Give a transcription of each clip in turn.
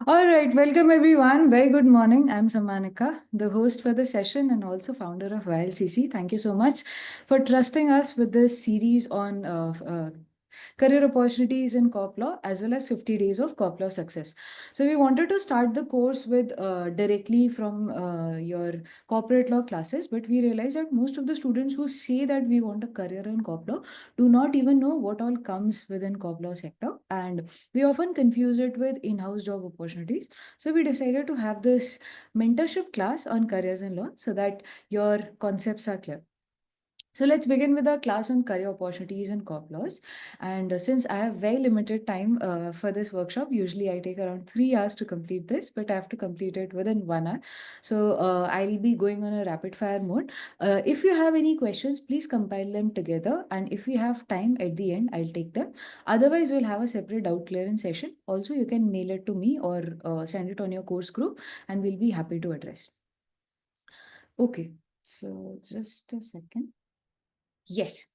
All right, welcome everyone. Very good morning. I'm Samanika, the host for the session and also founder of YLCC. Thank you so much for trusting us with this series on career opportunities in corp law as well as 50 days of corp law success. So we wanted to start the course with directly from your corporate law classes, but we realized that most of the students who say that we want a career in corp law do not even know what all comes within corp law sector, and we often confuse it with in-house job opportunities. So we decided to have this mentorship class on careers in law so that your concepts are clear. So let's begin with our class on career opportunities and corp laws. And since I have very limited time for this workshop, usually I take around 3 hours to complete this, but I have to complete it within 1 hour. So I'll be going on a rapid fire mode. If you have any questions, please compile them together. And if we have time at the end, I'll take them. Otherwise, we'll have a separate doubt clearance session. Also, you can mail it to me or send it on your course group, and we'll be happy to address. Okay, so just a second. Yes.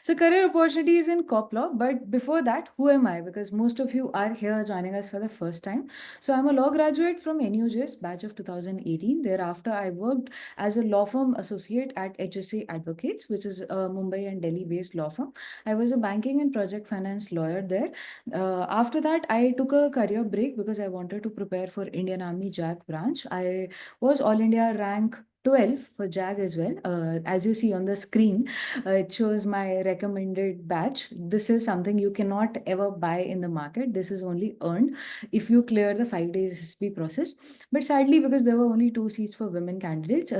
So career opportunities in corp law, but before that, who am I? Because most of you are here joining us for the first time. So I'm a law graduate from NUJS, batch of 2018. Thereafter, I worked as a law firm associate at HSA Advocates, which is a Mumbai and Delhi-based law firm. I was a banking and project finance lawyer there. After that, I took a career break because I wanted to prepare for Indian Army JAG branch. I was All India rank 12 for JAG as well. As you see on the screen, it shows my recommended batch. This is something you cannot ever buy in the market. This is only earned if you clear the 5 days SSB process. But sadly, because there were only 2 seats for women candidates,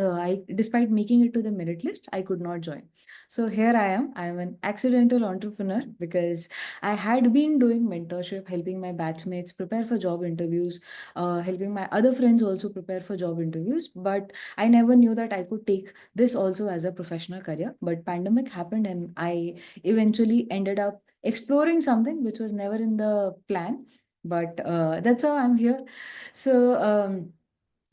despite making it to the merit list, I could not join. So here I am. I am an accidental entrepreneur because I had been doing mentorship, helping my batchmates prepare for job interviews, helping my other friends also prepare for job interviews. But I never knew that I could take this also as a professional career. But pandemic happened and I eventually ended up exploring something which was never in the plan. But that's how I'm here. So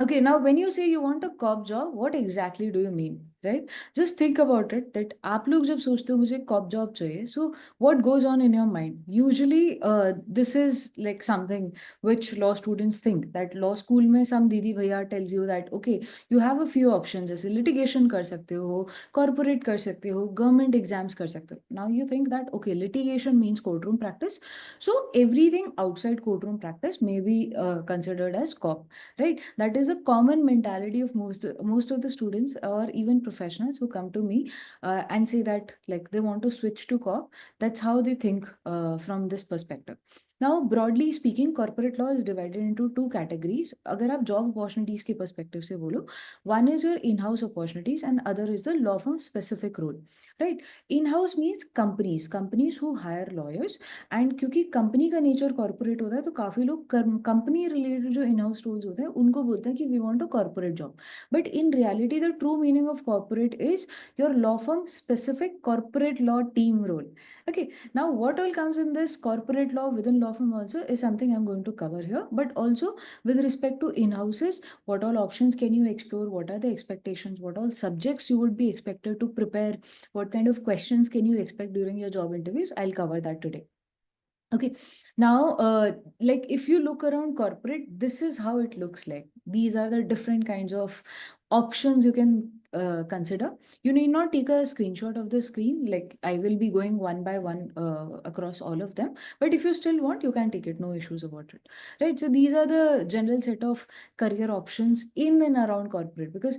okay, now when you say you want a cop job, what exactly do you mean? Right? Just think about it that आप लोग जब सोचते हो मुझे cop job चाहिए, so what goes on in your mind? Usually, this is like something which law students think that law school में some दीदी भैया tells you that okay, you have a few options जैसे litigation कर सकते हो, corporate कर सकते हो, government exams कर सकते हो. Now you think that okay, litigation means courtroom practice, so everything outside courtroom practice may be considered as cop, right? That is a common mentality of most of the students or even professionals who come to me and say that like they want to switch to cop. That's how they think from this perspective. Now broadly speaking, corporate law is divided into two categories. अगर आप job opportunities के perspective से बोलो, one is your in-house opportunities and other is the law firm specific role, right? In-house means companies who hire lawyers, and क्योंकि company का nature corporate होता है तो काफी लोग कंपनी रिलेटेड जो इन हाउस रोल्स होते हैं उनको बोलते हैं कि we want a corporate job. But in reality the true meaning of corporate is your law firm specific corporate law team role. Okay, now what all comes in this corporate law within law firm also is something I'm going to cover here, but also with respect to in-houses, what all options can you explore, what are the expectations, what all subjects you would be expected to prepare, what kind of questions can you expect during your job interviews. I'll cover that today. Okay, now, like if you look around corporate, this is how it looks like. These are the different kinds of options you can consider. You need not take a screenshot of the screen. Like I will be going one by one across all of them. But if you still want, you can take it. No issues about it, right? So these are the general set of career options in and around corporate. Because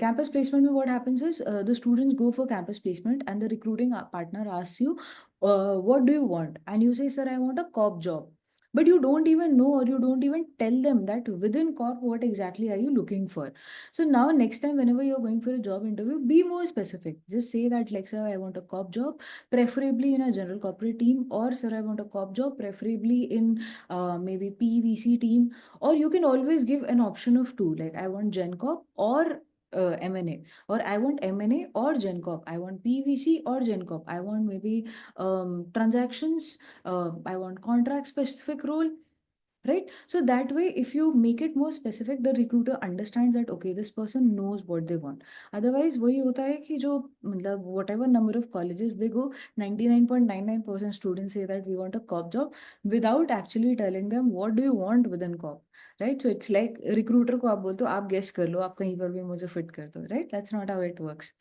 campus placement, what happens is the students go for campus placement, and the recruiting partner asks you what do you want? And you say, sir, I want a corp job. But you don't even know, or you don't even tell them that within corp, what exactly are you looking for? So now, next time, whenever you're going for a job interview, be more specific. Just say that, like, sir, I want a corp job, preferably in a general corporate team, or sir, I want a corp job, preferably in maybe PVC team. Or you can always give an option of two, like, I want Gen Corp or M&A, or I want M&A or Gen Corp. I want PVC or Gen Corp. I want maybe transactions. I want contract specific role. right? So that way, if you make it more specific, the recruiter understands that okay, this person knows what they want. Otherwise वही होता है कि जो मतलब whatever number of colleges they go, 99.99% students say that we want a cop job without actually telling them what do you want within cop, right? So it's like recruiter को आप बोलते हो आप guess कर लो, आप कहीं पर भी मुझे fit कर दो, right? That's not how it works.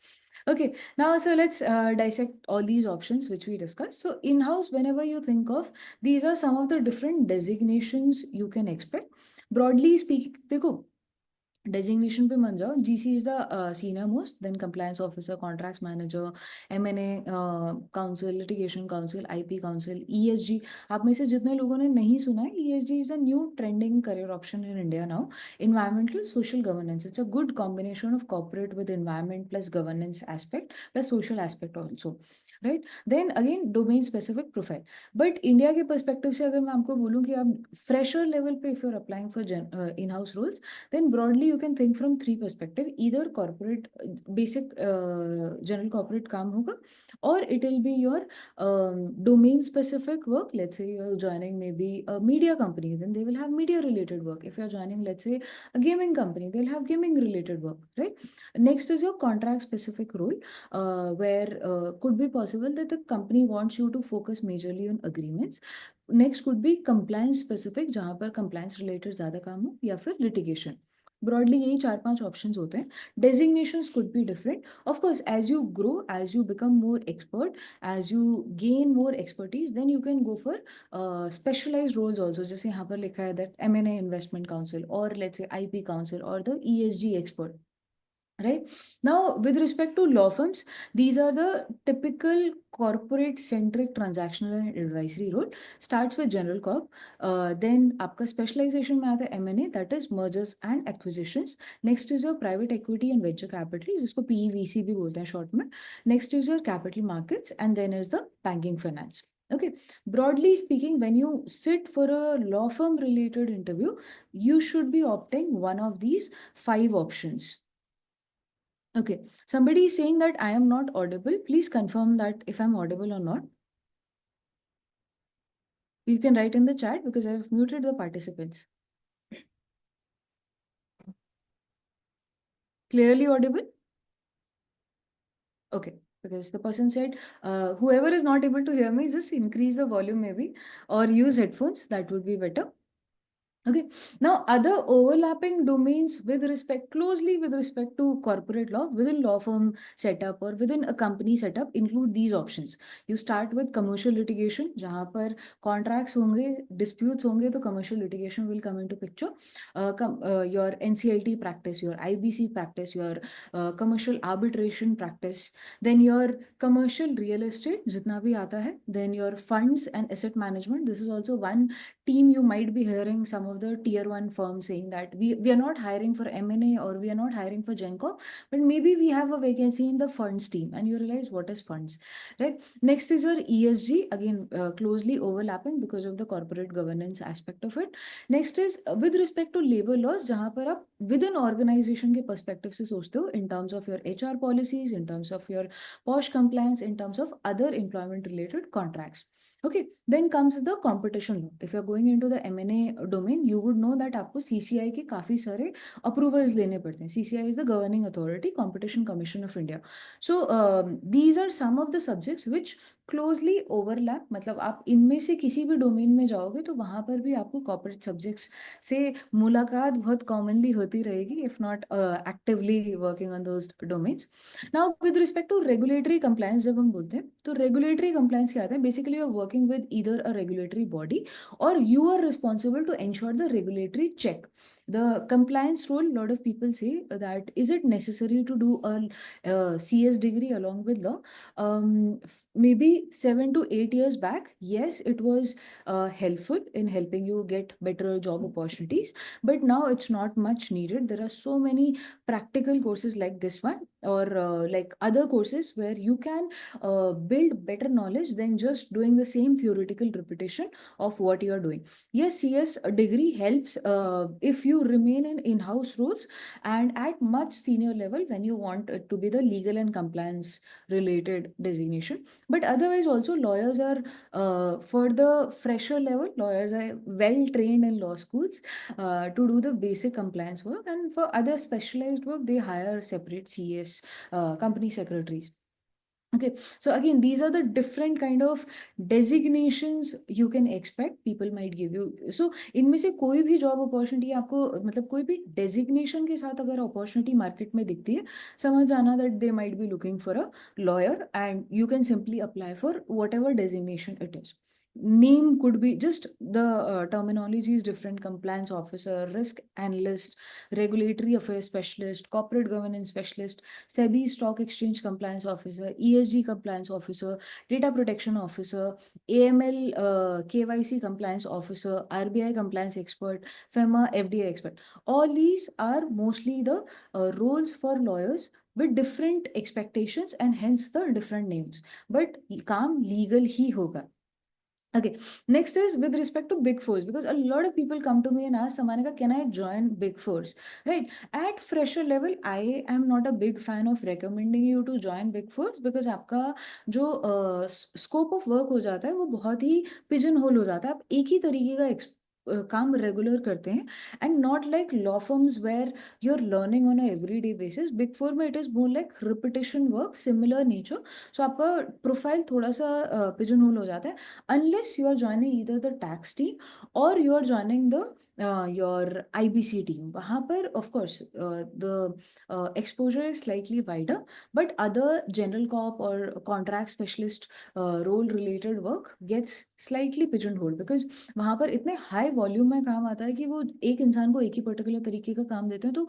Okay, now so let's dissect all these options which we discussed. So in-house, whenever you think of, these are some of the different designations you can expect. Broadly speaking, देखो designation पे मान जाओ, GC is the senior most, then compliance officer, contracts manager, M&A counsel, litigation counsel, IP counsel, ESG. आप में से जितने लोगों ने नहीं सुना है, ESG is a new trending career option in India now. Environmental social governance, it's a good combination of corporate with environment plus governance aspect plus social aspect also, right? Then again domain specific profile. But India के perspective से अगर मैं आपको बोलूँ कि आप fresher level पे if you are applying for in house roles, then broadly you can think from three perspective. Either corporate basic general corporate काम होगा, or it will be your domain specific work. Let's say you're joining maybe a media company, then they will have media related work. If you're joining, let's say, a gaming company, they'll have gaming related work, right? Next is your contract specific role, where could be possible that the company wants you to focus majorly on agreements. Next could be compliance specific, जहां पर compliance related ज्यादा काम हो, या फिर litigation. Broadly यही 4-5 options होते हैं. Designations could be different. Of course as you grow, as you become more expert, as you gain more expertise, then you can go for specialised roles also. जैसे यहाँ पर लिखा है दैट एमएनए इन्वेस्टमेंट काउंसिल, और let's say IP counsel, और the ESG expert. Right now, with respect to law firms, these are the typical corporate centric transactional and advisory role. Starts with general corp, then आपका specialization में आता है M&A, that is mergers and acquisitions. Next is your private equity and venture capital, जिसको PEVC भी बोलते हैं short में. Next is your capital markets, and then is the banking finance. Okay, broadly speaking, when you sit for a law firm related interview, you should be opting one of these 5 options. Okay, somebody is saying that I am not audible. Please confirm that if I'm audible or not. You can write in the chat because I've muted the participants. Clearly audible? Okay, because the person said, whoever is not able to hear me, just increase the volume maybe, or use headphones. That would be better. Okay, now other overlapping domains with respect, closely with respect to corporate law within law firm setup or within a company setup include these options. You start with commercial litigation, जहाँ पर contracts होंगे, disputes होंगे, तो commercial litigation will come into picture. Your NCLT practice, your IBC practice, your commercial arbitration practice, then your commercial real estate, जितना भी आता है, then your funds and asset management. This is also one team you might be hearing some of the tier 1 firms saying that we are not hiring for M&A or we are not hiring for Genco, but maybe we have a vacancy in the funds team, and you realize what is funds, right? Next is your ESG, again closely overlapping because of the corporate governance aspect of it. Next is with respect to labor laws, जहाँ पर आप within organization के perspective से सोचते हो in terms of your HR policies, in terms of your POSH compliance, in terms of other employment related contracts. Okay, then comes the competition law. If you're going into the M&A domain, you would know that आपको CCI के काफी सारे approvals लेने पड़ते हैं. CCI is the governing authority, Competition Commission of India. So these are some of the subjects which closely overlap. मतलब आप इनमें से किसी भी डोमेन में जाओगे तो वहां पर भी आपको कॉर्पोरेट सब्जेक्ट्स से मुलाकात बहुत कॉमनली होती रहेगी, if not actively working on those domains. Now with respect to regulatory compliance, जब हम बोलते हैं तो रेगुलेटरी कंप्लायंस क्या आता है? Basically you are working with either a regulatory body और you are responsible to ensure the regulatory check. The compliance role, a lot of people say that is it necessary to do a CS degree along with law? Maybe 7 to 8 years back, yes, it was helpful in helping you get better job opportunities, but now it's not much needed. There are so many practical courses like this one. or like other courses where you can build better knowledge than just doing the same theoretical repetition of what you are doing. Yes, CS degree helps if you remain in in-house roles and at much senior level when you want it to be the legal and compliance related designation. But otherwise also lawyers are for the fresher level, lawyers are well trained in law schools to do the basic compliance work, and for other specialized work they hire separate CS company secretaries. Okay, so again, these are the different kind of designations you can expect people might give you. So इनमें से कोई भी job opportunity आपको मतलब कोई भी designation के साथ अगर अपॉर्चुनिटी मार्केट में दिखती है, समझ जाना that they might be looking for a lawyer and you can simply apply for what ever designation it is. Name could be just the terminology is different: compliance officer, risk analyst, regulatory affairs specialist, corporate governance specialist, SEBI stock exchange compliance officer, ESG compliance officer, data protection officer, AML KYC compliance officer, RBI compliance expert, FEMA FDA expert. All these are mostly the roles for lawyers with different expectations and hence the different names. But काम legal ही होगा. Okay, next is with respect to Big Fours, because a lot of people come to me and ask, Samanika, can I join Big Fours? Right. At fresher level, I am not a big fan of recommending you to join Big Fours because आपका जो scope of work हो जाता है वो बहुत ही pigeon hole हो जाता है. आप एक ही तरीके का काम रेगुलर करते हैं and not like law firms where you are learning on a everyday basis. Big four में it is more like repetition work, similar nature. So आपका प्रोफाइल थोड़ा सा पिजन होल हो जाता है unless you are joining either the tax team or you are joining the your IBC team. वहाँ पर of course the exposure is slightly wider, but other general corp or contract specialist role related work gets slightly pigeonholed because वहाँ पर इतने high volume में काम आता है कि वो एक इंसान को एक ही particular तरीके का काम देते हैं. तो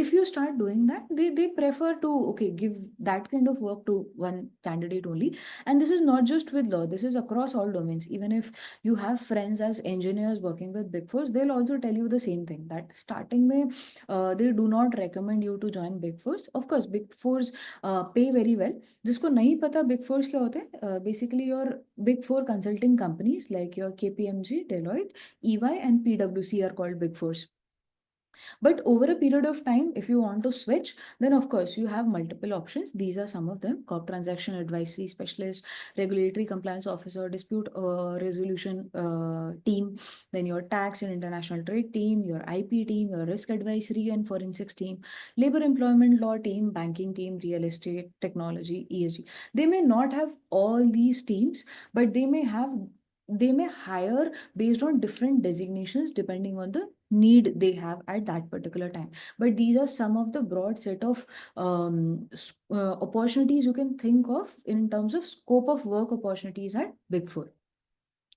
if you start doing that, they prefer to okay give that kind of work to one candidate only. And this is not just with law, this is across all domains. Even if you have friends as engineers working with Big Fours, they'll also tell you the same thing that starting में they do not recommend you to join Big Fours. Of course, Big Fours pay very well. जिसको नहीं पता Big Fours क्या होते हैं, basically your Big Four consulting companies like your KPMG, Deloitte, EY and PwC are called Big Fours. But over a period of time, if you want to switch, then of course you have multiple options. These are some of them: corp transaction advisory specialist, regulatory compliance officer, dispute resolution team, then your tax and international trade team, your IP team, your risk advisory and forensics team, labor employment law team, banking team, real estate, technology, ESG. They may not have all these teams, but they may hire based on different designations depending on the need they have at that particular time. But these are some of the broad set of opportunities you can think of in terms of scope of work opportunities at Big Four.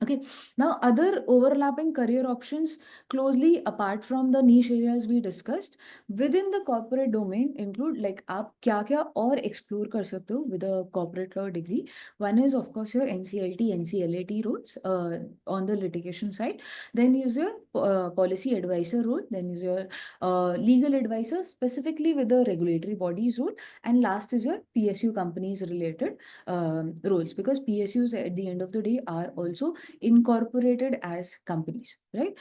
Okay, now other overlapping career options closely apart from the niche areas we discussed within the corporate domain include like आप क्या क्या और explore कर सकते हो with a corporate law degree. One is of course your NCLT, NCLAT roles on the litigation side. Then is your policy advisor role. Then is your legal advisor specifically with the regulatory bodies role. And last is your PSU companies related roles, because PSUs at the end of the day are also incorporated as companies, right?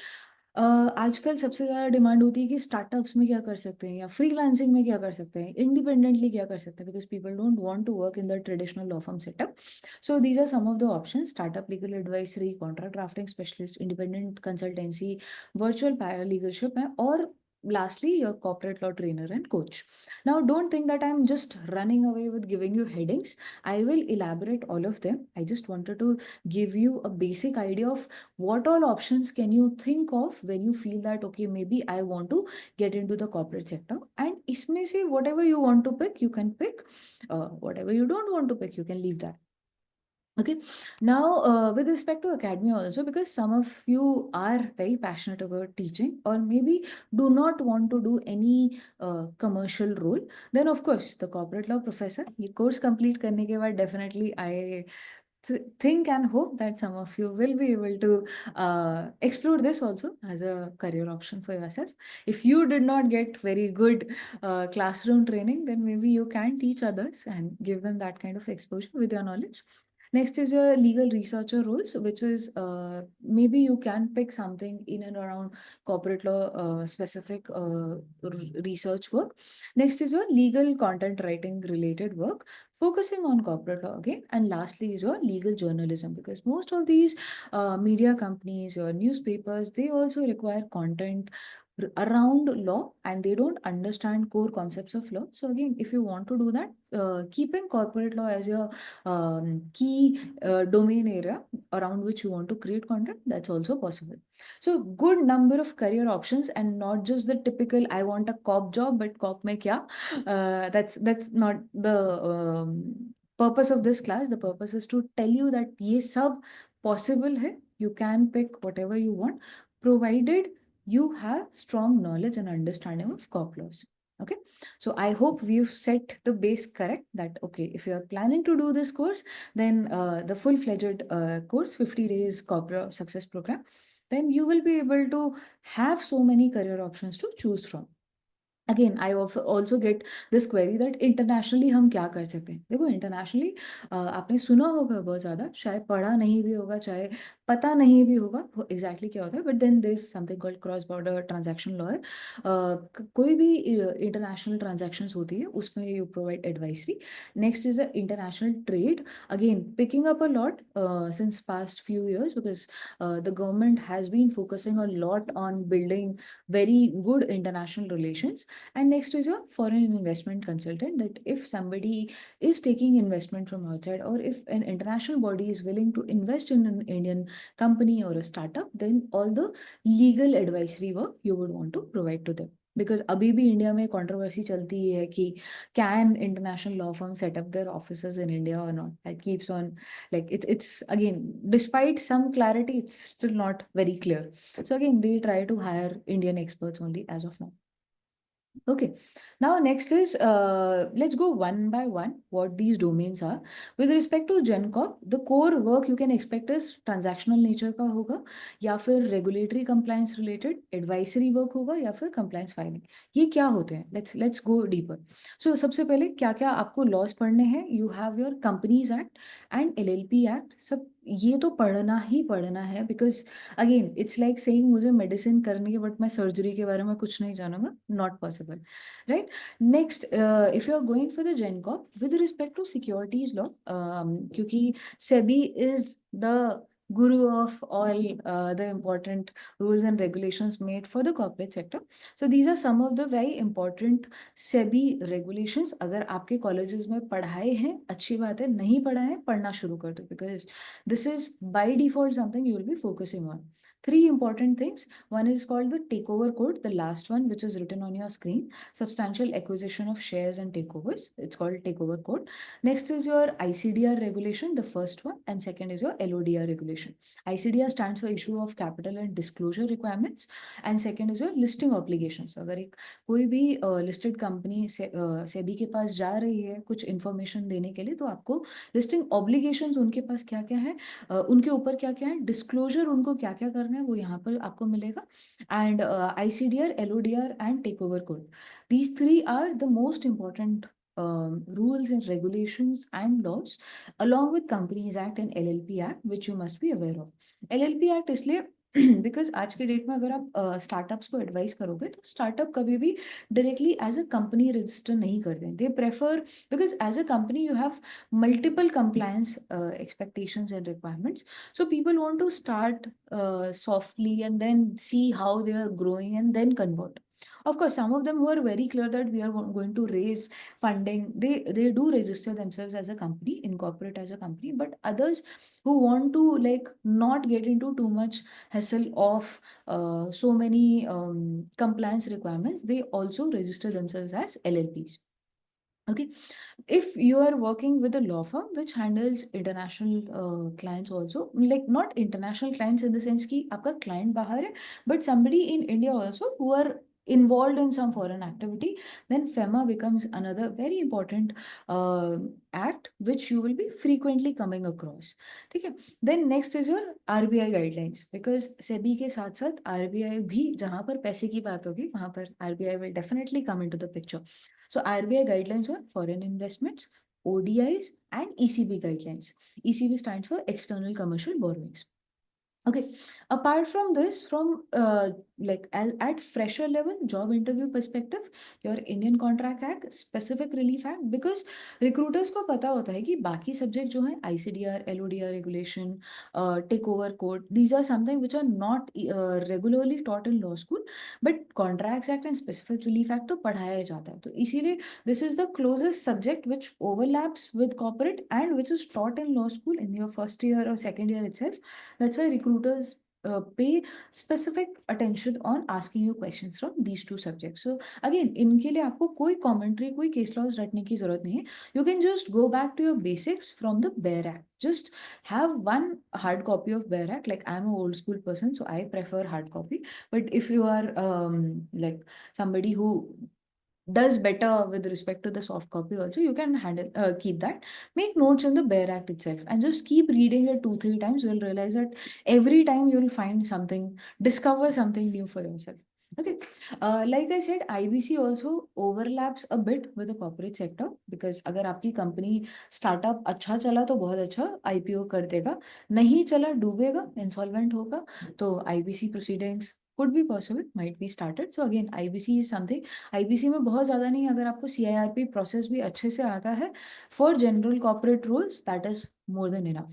आजकल सबसे ज़्यादा demand होती है कि startups में क्या कर सकते हैं या फ्रीलांसिंग में क्या कर सकते हैं, इंडिपेंडेंटली क्या कर सकते हैं, because people don't want to work in the traditional law firm setup. So these are some of the option: startup legal advisory, contract drafting specialist, independent consultancy, virtual paralegalship है, और lastly your corporate law trainer and coach. Now don't think that I'm just running away with giving you headings. I will elaborate all of them. I just wanted to give you a basic idea of what all options can you think of when you feel that okay maybe I want to get into the corporate sector, and isme se whatever you want to pick you can pick, whatever you don't want to pick you can leave that. Okay, now with respect to academia also, because some of you are very passionate about teaching or maybe do not want to do any commercial role, then of course the corporate law professor, ये course complete करने के बाद definitely I think and hope that some of you will be able to explore this also as a career option for yourself. If you did not get very good classroom training, then maybe you can teach others and give them that kind of exposure with your knowledge. Next is your legal researcher roles, which is maybe you can pick something in and around corporate law specific research work. Next is your legal content writing related work, focusing on corporate law again. And lastly is your legal journalism, because most of these media companies or newspapers, they also require content around law, and they don't understand core concepts of law. So again, if you want to do that, keeping corporate law as your key domain area around which you want to create content, that's also possible. So good number of career options, and not just the typical I want a cop job, but cop mein kya. That's not the purpose of this class. The purpose is to tell you that ye sab possible hai. You can pick whatever you want, provided you have strong knowledge and understanding of cop laws. Okay, so I hope we've set the base correct, that okay, if you are planning to do this course, then the full-fledged course, 50 days corporate success program, then you will be able to have so many career options to choose from. Again I also get this query that internationally हम क्या कर सकते हैं. देखो, internationally आपने सुना होगा बहुत ज़्यादा, शायद पढ़ा नहीं भी होगा, चाहे पता नहीं भी होगा वो एग्जैक्टली क्या होता है, but then there is something called cross border transaction lawyer. कोई भी इंटरनेशनल ट्रांजैक्शंस होती है उसमें you provide advisory. Next is the international trade. Again picking up a lot since past few years, because the government has been focusing a lot on building very good international relations. And next is a foreign investment consultant, that if somebody is taking investment from outside, or if an international body is willing to invest in an Indian company or a startup, then all the legal advisory work you would want to provide to them. Because अभी भी India में controversy चलती है कि can international law firms set up their offices in India or not. That keeps on, like, it's again, despite some clarity, it's still not very clear. So again, they try to hire Indian experts only as of now. Okay, now next is let's go one by one what these domains are. With respect to GenCorp, the core work you can expect is transactional nature का होगा, या फिर regulatory compliance related advisory work होगा, या फिर compliance filing. ये क्या होते हैं? Let's go deeper. So सबसे पहले क्या क्या आपको laws पढ़ने हैं? You have your Companies Act and LLP Act. सब ये तो पढ़ना ही पढ़ना है, because again it's like saying मुझे मेडिसिन करनी है बट मैं सर्जरी के बारे में कुछ नहीं जानूंगा. Not possible, right. Next, if you are going for the gen corp, with respect to securities law, क्योंकि SEBI is the guru of all the important rules and regulations made for the corporate sector. So these are some of the very important SEBI regulations. अगर आपके colleges में पढ़ाए हैं, अच्छी बात है. नहीं पढ़ा है, पढ़ना शुरू कर दो, because this is by default something you will be focusing on. Three important things. One is called the takeover code, the last one, which is written on your screen. Substantial acquisition of shares and takeovers. It's called takeover code. Next is your ICDR regulation, the first one, and second is your LODR regulation. ICDR stands for issue of capital and disclosure requirements, and second is your listing obligations. So अगर एक कोई भी listed company SEBI के पास जा रही है कुछ information देने के लिए, तो आपको listing obligations उनके पास क्या क्या है, उनके ऊपर क्या क्या है, डिस्क्लोजर उनको क्या क्या करना है, वो यहाँ पर आपको मिलेगा. And ICDR, LODR and take over code, these three are the most important rules and regulations and laws, along with Companies Act and LLP Act, which you must be aware of. LLP Act इसलिए because आज के date में अगर आप startups को advice करोगे, तो startup कभी भी directly as a company register नहीं करते. They prefer, because as a company you have multiple compliance expectations and requirements. So people want to start softly and then see how they are growing and then convert. Of course, some of them who are very clear that we are going to raise funding, they do register themselves as a company, incorporate as a company. But others who want to like not get into too much hassle of so many compliance requirements, they also register themselves as LLPs. Okay, if you are working with a law firm which handles international clients also, like not international clients in the sense कि आपका client बाहर है, but somebody in India also who are involved in some foreign activity, then FEMA becomes another very important act which you will be frequently coming across. ठीक है. Then next is your RBI guidelines, because SEBI के साथ साथ RBI भी, जहाँ पर पैसे की बात होगी वहाँ पर RBI will definitely come into the picture. So RBI guidelines on foreign investments, ODIs and ECB guidelines. ECB stands for external commercial borrowings. Okay, apart from this, from like at fresher level job interview perspective, your Indian Contract Act, Specific Relief Act, because recruiters को पता होता है कि बाकी subject जो है ICDR, LODR regulation, takeover code, these are something which are not regularly taught in law school, but Contracts Act and Specific Relief Act तो पढ़ाया जाता है. तो इसीलिए this is the closest subject which overlaps with corporate and which is taught in law school in your first year or second year itself. That's why recruiters pay specific attention on asking you questions from these two subjects. So again, इनके लिए आपको कोई commentary, कोई case laws रटने की जरूरत नहीं है. You can just go back to your basics from the Bare Act. Just have one hard copy of Bare Act. Like I'm an old school person, so I prefer hard copy. But if you are like somebody who does better with respect to the soft copy also, you can handle keep that, make notes in the Bare Act itself and just keep reading it 2-3 times. You'll realize that every time you'll find something, discover something new for yourself. Okay, like I said, IBC also overlaps a bit with the corporate sector, because अगर आपकी company startup अच्छा चला तो बहुत अच्छा IPO कर देगा, नहीं चला डूबेगा, इंसॉल्वेंट होगा, तो IBC proceedings could be possible, might be started. So again, IBC is something. IBC में बहुत ज़्यादा नहीं, अगर आपको CIRP प्रोसेस भी अच्छे से आता है for general corporate rules, that is more than enough.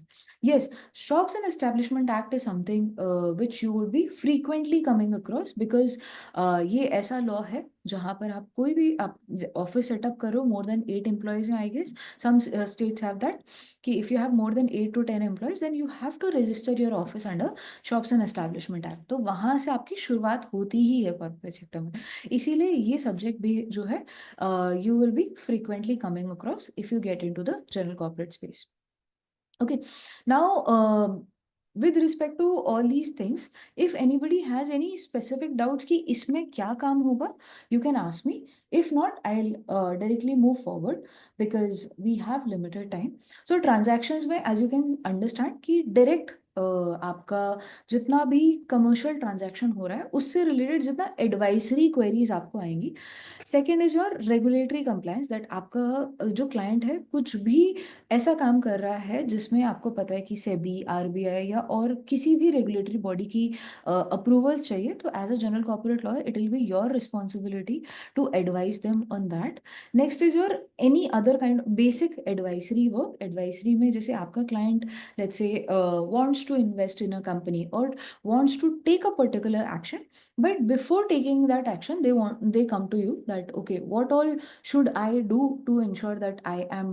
Yes, Shops and Establishment Act is something which you would be frequently coming across, because ये ऐसा लॉ है जहाँ पर आप कोई भी आप ऑफिस सेटअप करो, मोर देन 8 एम्प्लॉयज हैं, I guess some states have that, कि if you have more than 8 to 10 employees then you have to register your office under shops and establishment act. तो वहाँ से आपकी शुरुआत होती ही है कॉर्पोरेट सेक्टर में. इसीलिए ये सब्जेक्ट भी जो है you will be frequently coming across if you get into the general corporate space. Okay, now with respect to all these things, if anybody has any specific doubts कि इसमें क्या काम होगा, you can ask me. If not, I'll directly move forward because we have limited time. So transactions में, as you can understand, कि direct आपका जितना भी कमर्शियल ट्रांजैक्शन हो रहा है उससे रिलेटेड जितना एडवाइसरी क्वेरीज आपको आएंगी. Second is your regulatory compliance, that आपका जो क्लाइंट है कुछ भी ऐसा काम कर रहा है जिसमें आपको पता है कि सेबी, आरबीआई या और किसी भी रेगुलेटरी बॉडी की अप्रूवल चाहिए, तो as a general corporate lawyer it will be your responsibility to advise them on that. Next is your any other kind basic advisory work. Advisory में जैसे आपका client let's say wants to invest in a company or wants to take a particular action, but before taking that action they come to you that okay, what all should I do to ensure that I am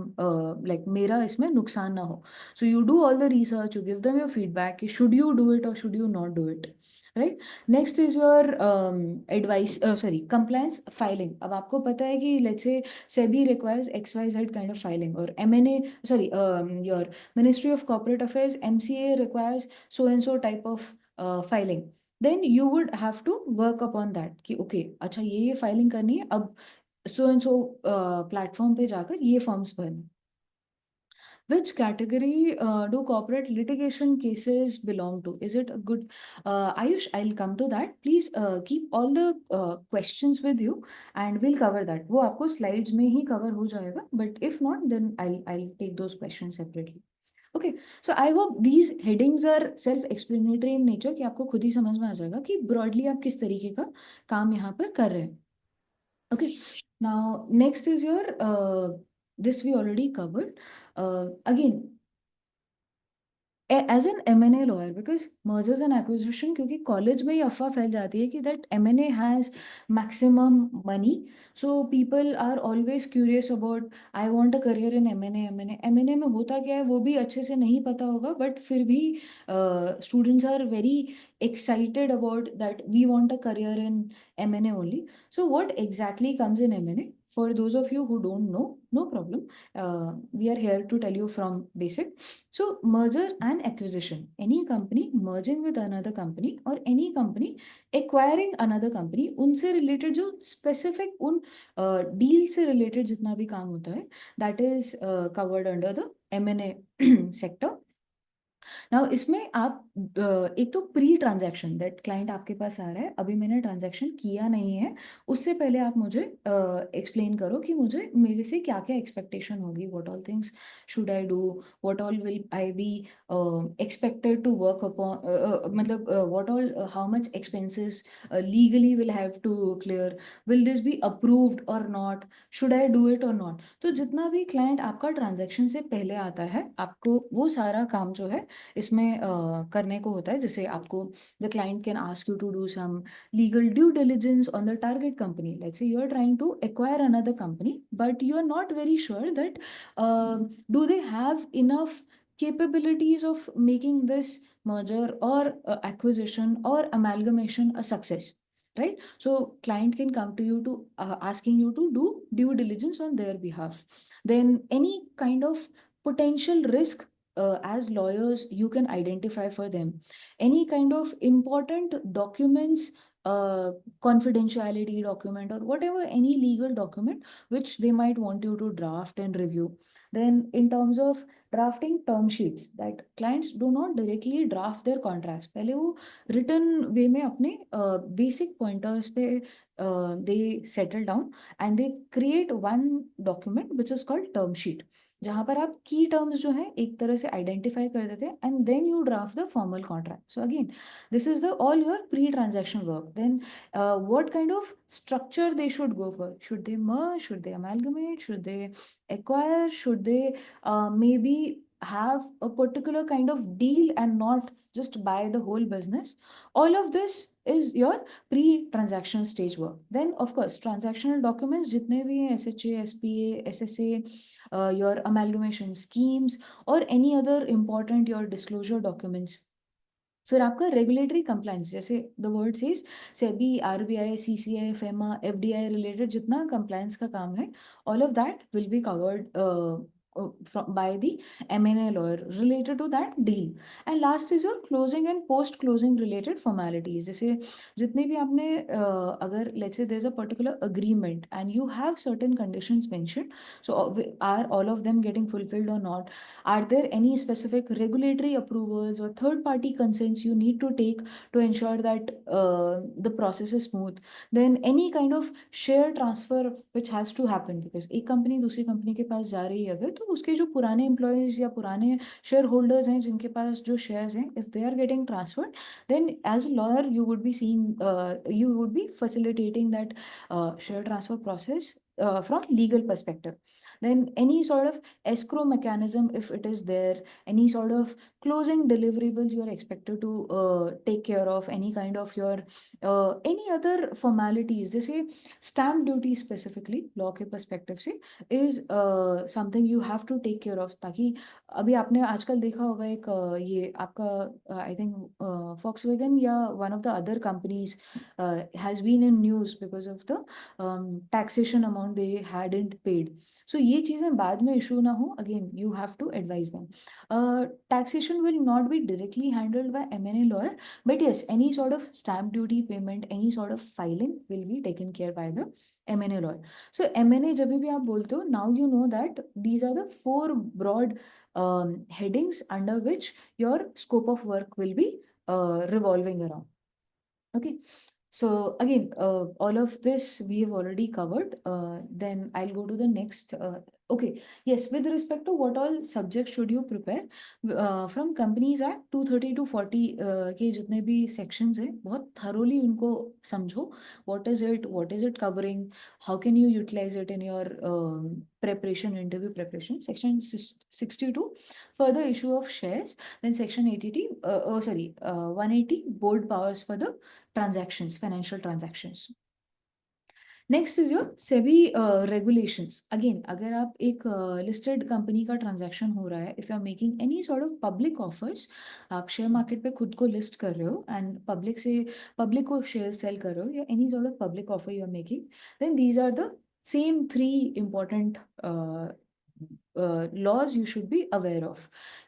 like मेरा इसमें नुकसान ना हो. So you do all the research, you give them your feedback, should you do it or should you not do it, right? Next is your advice sorry compliance filing. अब आपको पता है कि let's say SEBI requires XYZ kind of filing, or MNA sorry your Ministry of Corporate Affairs, MCA requires so and so type of filing. Then you would have to work upon that कि okay, अच्छा ये filing करनी है, अब so and so platform पे जाकर ये forms भरना. Which category do corporate litigation cases belong to? Is it a good Ayush, I'll come to that. Please keep all the questions with you and we'll cover that. वो आपको slides में ही cover हो जाएगा, but if not then I'll take those questions separately. Okay, so I hope these headings are self-explanatory in nature, कि आपको खुद ही समझ में आ जाएगा कि broadly आप किस तरीके का काम यहाँ पर कर रहे हैं. Okay, now next is your this we already covered. Again, as an M&A lawyer, because mergers and acquisition, क्योंकि कॉलेज में ही अफवाह फैल जाती है कि that M&A has maximum money, so people are always curious about I want a career in M&A में होता क्या है वो भी अच्छे से नहीं पता होगा, बट फिर भी students are very excited about that we want a career in M&A only. So what exactly comes in M&A? For those of you who don't know, no problem. We are here to tell you from basic. So merger and acquisition, any company merging with another company or any company acquiring another company, उनसे related जो specific उन deal से related जितना भी काम होता है, that is covered under the M&A sector. Now इसमें आप एक तो प्री ट्रांजैक्शन, दैट क्लाइंट आपके पास आ रहा है, अभी मैंने ट्रांजैक्शन किया नहीं है, उससे पहले आप मुझे एक्सप्लेन करो कि मुझे मेरे से क्या क्या एक्सपेक्टेशन होगी, what all things should I do, what all will I be expected to work upon, मतलब what all how much expenses legally will have to clear, will this be approved और not, should I do it और not. तो जितना भी client आपका transaction से पहले आता है, आपको वो सारा काम जो है इसमें करने को होता है. जैसे आपको the client can ask you to do some legal due diligence on the target company. Let's say you are trying to acquire another company but you are not very sure that do they have enough capabilities of making this merger or acquisition or amalgamation a success, right? So client can come to you to asking you to do due diligence on their behalf. Then any kind of potential risk, as lawyers you can identify for them, any kind of important documents, confidentiality document or whatever, any legal document which they might want you to draft and review. Then in terms of drafting term sheets, that clients do not directly draft their contracts, पहले वो written way में अपने basic pointers पे they settle down and they create one document which is called term sheet, जहाँ पर आप की terms जो है एक तरह से आइडेंटिफाई कर देते हैं and then you draft the formal contract. So again this is the all your pre transaction work. Then what kind of structure they should go for, should they merge, should they amalgamate, should they acquire, should they maybe have a particular kind of deal and not just buy the whole business. All of this is your pre-transaction stage work. Then of course transactional documents jitne bhi hain, SHA, SPA, SSA, your amalgamation schemes or any other important your disclosure documents. फिर आपका regulatory compliance, जैसे the word says SEBI, RBI, CCI, FEMA, FDI related जितना compliance का काम है, all of that will be covered by the M&A lawyer related to that deal. And last is your closing and post closing related formalities. जैसे जितने भी आपने अगर let's say there's a particular agreement and you have certain conditions mentioned, so are all of them getting fulfilled or not? Are there any specific regulatory approvals or third party consents you need to take to ensure that the process is smooth? Then any kind of share transfer which has to happen, because एक company दूसरी company के पास जा रही है अगर, तो उसके जो पुराने एम्प्लॉयज या पुराने शेयर होल्डर्स हैं जिनके पास जो शेयर्स हैं, if they are getting transferred, then as lawyer you would be seeing, you would be facilitating that share transfer process from legal perspective. Then any sort of escrow mechanism if it is there, any sort of closing deliverables you are expected to take care of, any kind of your any other formalities, जैसे stamp duty specifically law के perspective से is something you have to take care of. ताकि अभी आपने आजकल देखा होगा एक ये आपका आई थिंक Volkswagen या one of the other companies has been in news because of the taxation amount they hadn't paid. So ये चीजें बाद में issue ना हो, again you have to advise them. Taxation will not be directly handled by M&A lawyer, but yes, any sort of stamp duty payment, any sort of filing will be taken care by the M&A lawyer. So M&A जब भी आप बोलते हो, now you know that these are the four broad headings under which your scope of work will be revolving around. Okay. So again, all of this we have already covered. Then I'll go to the next. Okay, yes, with respect to what all subjects should you prepare, from Companies Act 230 to 40 के जितने भी sections हैं, बहुत thoroughly उनको समझो. What is it covering? How can you utilize it in your preparation, interview preparation? Section 62, further issue of shares. Then section 80, 180, board powers for the transactions, financial transactions. Next is your SEBI regulations. Again, अगर आप एक listed company का transaction हो रहा है, if you are making any sort of public offers, आप share market पे खुद को लिस्ट कर रहे हो एंड पब्लिक को शेयर सेल कर रहे हो, या any sort of public offer you are making, then these are the same three important laws you should be aware of: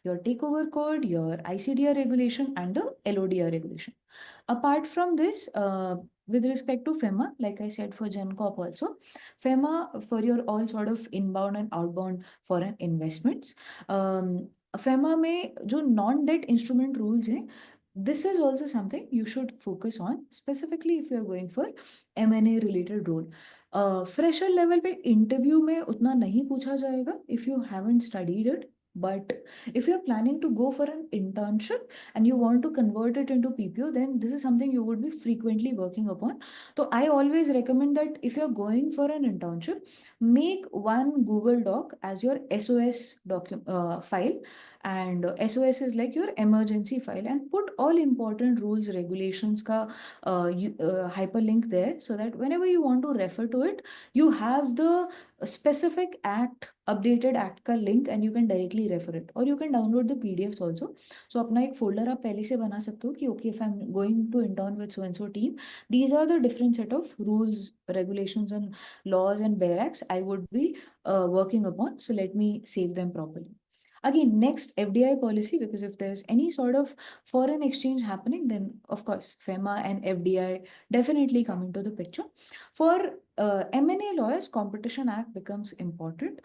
your takeover code, your ICDR regulation, and the LODR regulation. Apart from this, with respect to FEMA, like I said for GenCorp also, FEMA for your all sort of inbound and outbound foreign investments. FEMA में जो non-debt instrument rules हैं, this is also something you should focus on, specifically if you are going for M&A related role. Fresher level पे interview में उतना नहीं पूछा जाएगा if you haven't studied it, but if you are planning to go for an internship and you want to convert it into PPO, then this is something you would be frequently working upon. So I always recommend that if you're going for an internship, make one Google Doc as your SOS file, and SOS is like your emergency file, and put all important rules, regulations ka hyperlink there, so that whenever you want to refer to it, you have the specific act, updated act का link, and you can directly refer it, or you can download the PDFs also. So अपना एक folder आप पहले से बना सकते हो कि okay, if I'm going to intern with so and so team, these are the different set of rules, regulations, and laws and barracks I would be working upon. So let me save them properly. Again, next, FDI policy, because if there's any sort of foreign exchange happening, then of course FEMA and FDI definitely come into the picture. For M&A lawyers, Competition Act becomes important.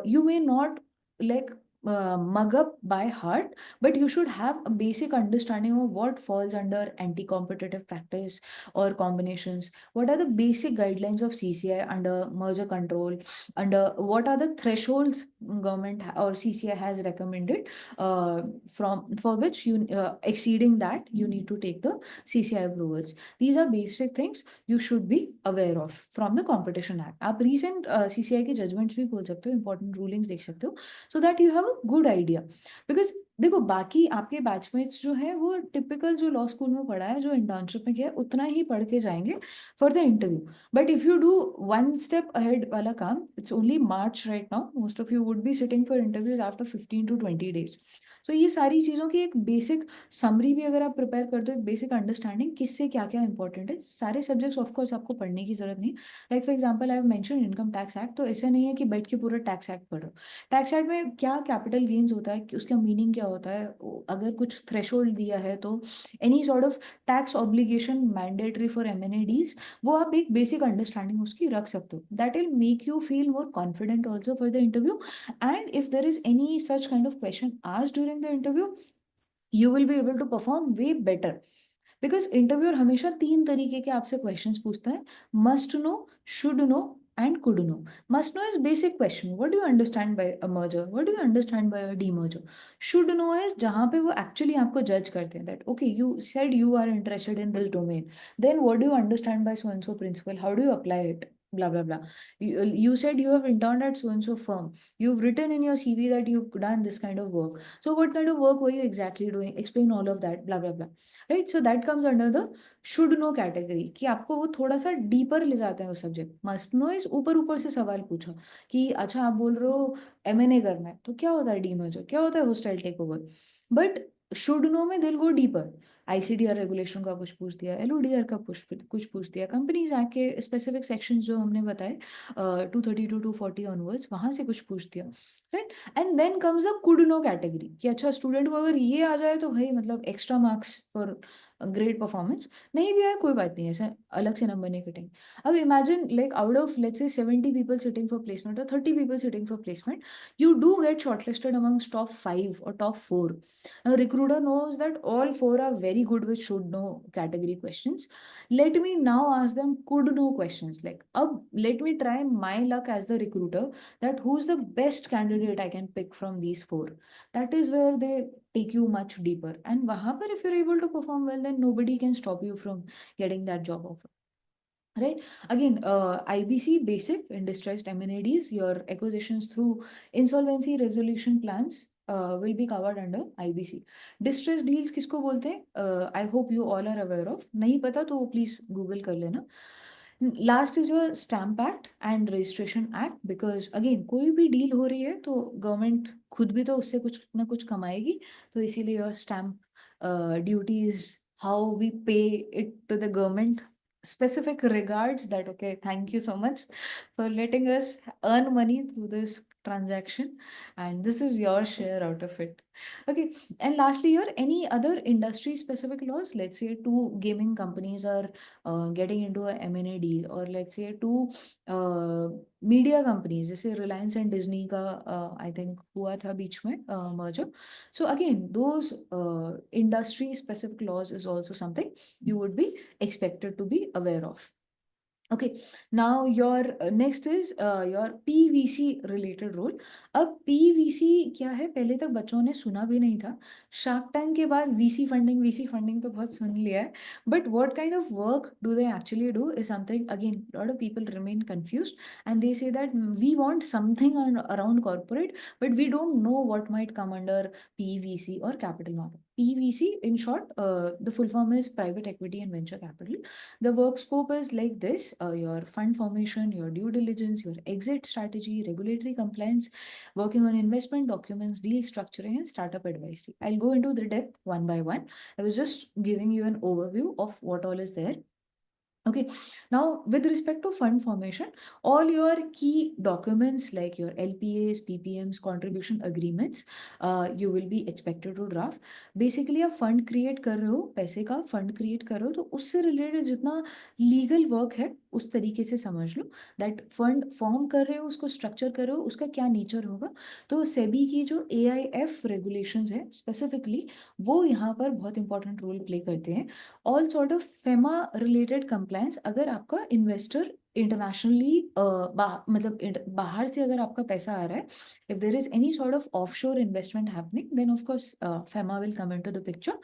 You may not like mug up by heart, but you should have a basic understanding of what falls under anti-competitive practice or combinations. What are the basic guidelines of CCI under merger control? Under what are the thresholds government or CCI has recommended, from for which you exceeding that you need to take the CCI approvals. These are basic things you should be aware of from the Competition Act. आप recent CCI के judgments भी खोल सकते हो, important rulings देख सकते हो, so that you have a good idea. Because देखो, बाकी आपके बैचमेट्स जो है वो टिपिकल जो लॉ स्कूल में पढ़ा है, जो इंटर्नशिप में किया है, उतना ही पढ़ के जाएंगे for the interview. But if you do one step ahead वाला काम, it's only March right now, most of you would be sitting for interviews after 15 to 20 days. सो ये सारी चीज़ों की एक बेसिक समरी भी अगर आप प्रिपेयर कर दो, एक बेसिक अंडरस्टैंडिंग किससे क्या क्या इंपॉर्टेंट है. सारे सब्जेक्ट्स ऑफकोर्स आपको पढ़ने की जरूरत नहीं. Like for example I have mention income tax act, तो ऐसा नहीं है कि बैठ के पूरा टैक्स एक्ट पढ़ो. टैक्स एक्ट में क्या कैपिटल गेन्स होता है, कि उसका मीनिंग क्या होता है, अगर कुछ थ्रेशोल्ड दिया है तो any sort of tax obligation mandatory for M&A deals, वो आप एक बेसिक अंडरस्टैंडिंग उसकी रख सकते हो. That will make you feel more confident also for the interview. And if there is any such kind of question asked during the interview, you will be able to perform way better. Because interviewer हमेशा तीन तरीके के आपसे questions पूछता है: must know, should know, and could no. Must know is basic question, what do you understand by a merger, what do you understand by a demerger. Should know is जहां पे वो एक्चुअली आपको जज करते हैं, that okay you said you are interested in this domain, then what do you understand by so and so principle, how do you apply it, blah blah blah. You said you have interned at so and so firm, you've written in your CV that you've done this kind of work, so what kind of work were you exactly doing, explain all of that, blah blah blah. Right. So that comes under the should know category, कि आपको वो थोड़ा सा deeper ले जाते हैं वो subject. Must know is ऊपर ऊपर से सवाल पूछो कि अच्छा आप बोल रहे हो M&A करना है, तो क्या होता है डीमर्जर, क्या होता है hostile take over. But should know में दिल गो डीपर. ICDR रेगुलेशन का कुछ पूछ दिया, LODR का कुछ पूछ दिया, कंपनीज एक्ट के स्पेसिफिक सेक्शन जो हमने बताए 232 240 ऑनवर्ड्स, वहां से कुछ पूछ दिया. Right. And then comes the could know category, कि अच्छा स्टूडेंट को अगर ये आ जाए तो भाई मतलब extra marks for great performance. नहीं भी आए कोई बात नहीं, ऐसा अलग से नंबर नहीं कटेंगे. अब imagine like out of let's say 70 people sitting for placement और 30 people sitting for placement, you do get shortlisted amongst top 5 or top 4. Now recruiter knows that all 4 are very good with should know category questions. Let me now ask them could know questions, like let me try my luck as the recruiter, that who's the best candidate I can pick from these 4. That is where they take you much deeper, and wahan par if you're able to perform well, then nobody can stop you from getting that job offer. Right. Again, IBC basic in distressed M&Ads, your acquisitions through insolvency resolution plans will be covered under IBC. Distressed deals किसको बोलते हैं? I hope you all are aware of. नहीं पता तो please Google कर लेना. Last is your stamp act and registration act, because again कोई भी डील हो रही है तो गवर्नमेंट खुद भी तो उससे कुछ ना कुछ कमाएगी, तो इसीलिए your stamp duty is how we pay it to the government. Specific regards that, okay, thank you so much for letting us earn money through this transaction, and this is your share out of it. Okay, and lastly, your any other industry specific laws? Let's say two gaming companies are getting into a M&A deal, or let's say two media companies जैसे Reliance and Disney का I think हुआ था बीच में merger. So again those industry specific laws is also something you would be expected to be aware of. Okay, now your next is your PVC related role. अब PVC क्या है, पहले तक बच्चों ने सुना भी नहीं था. शार्क टैंक के बाद VC फंडिंग तो बहुत सुन लिया है, but what kind of work do they actually do is something, again, a lot of people remain confused, and they say that we want something around corporate, but we don't know what might come under PVC or capital market. PVC, in short, the full form is private equity and venture capital. The work scope is like this: your fund formation, your due diligence, your exit strategy, regulatory compliance, working on investment documents, deal structuring, and startup advisory. I'll go into the depth one by one. I was just giving you an overview of what all is there. Okay, now with respect to fund formation, all your key documents like your LPAs, PPMs, contribution agreements, you will be expected to draft. Basically, आप fund create कर रहे हो, पैसे का fund create कर रहे हो, तो उससे related जितना legal work है उस तरीके से समझ लो. that fund form कर रहे हो, उसको structure कर रहे हो, उसका क्या nature होगा. तो SEBI की जो AIF regulations है specifically, वो यहाँ पर बहुत important role play करते हैं. All sort of FEMA related compliance, अगर आपका इन्वेस्टर इंटरनेशनली मतलब बाहर से अगर आपका पैसा आ रहा है, if there is any sort of offshore investment happening, then of course FEMA will come into the picture,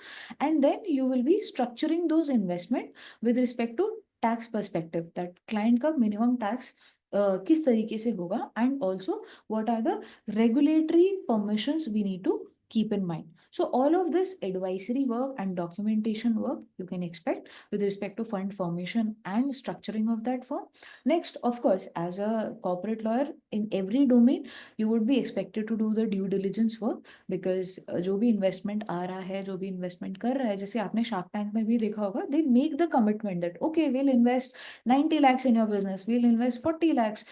and then you will be structuring those investment with respect to tax perspective, that client का minimum tax किस तरीके से होगा, and also what are the regulatory permissions we need to keep in mind. So all of this advisory work and documentation work you can expect with respect to fund formation and structuring of that firm. Next, of course, as a corporate lawyer in every domain, you would be expected to do the due diligence work, because जो भी investment आ रहा है, जो भी investment कर रहा है, जैसे आपने Shark Tank में भी देखा होगा, they make the commitment that okay, we'll invest 90 lakhs in your business, we'll invest 40 lakhs,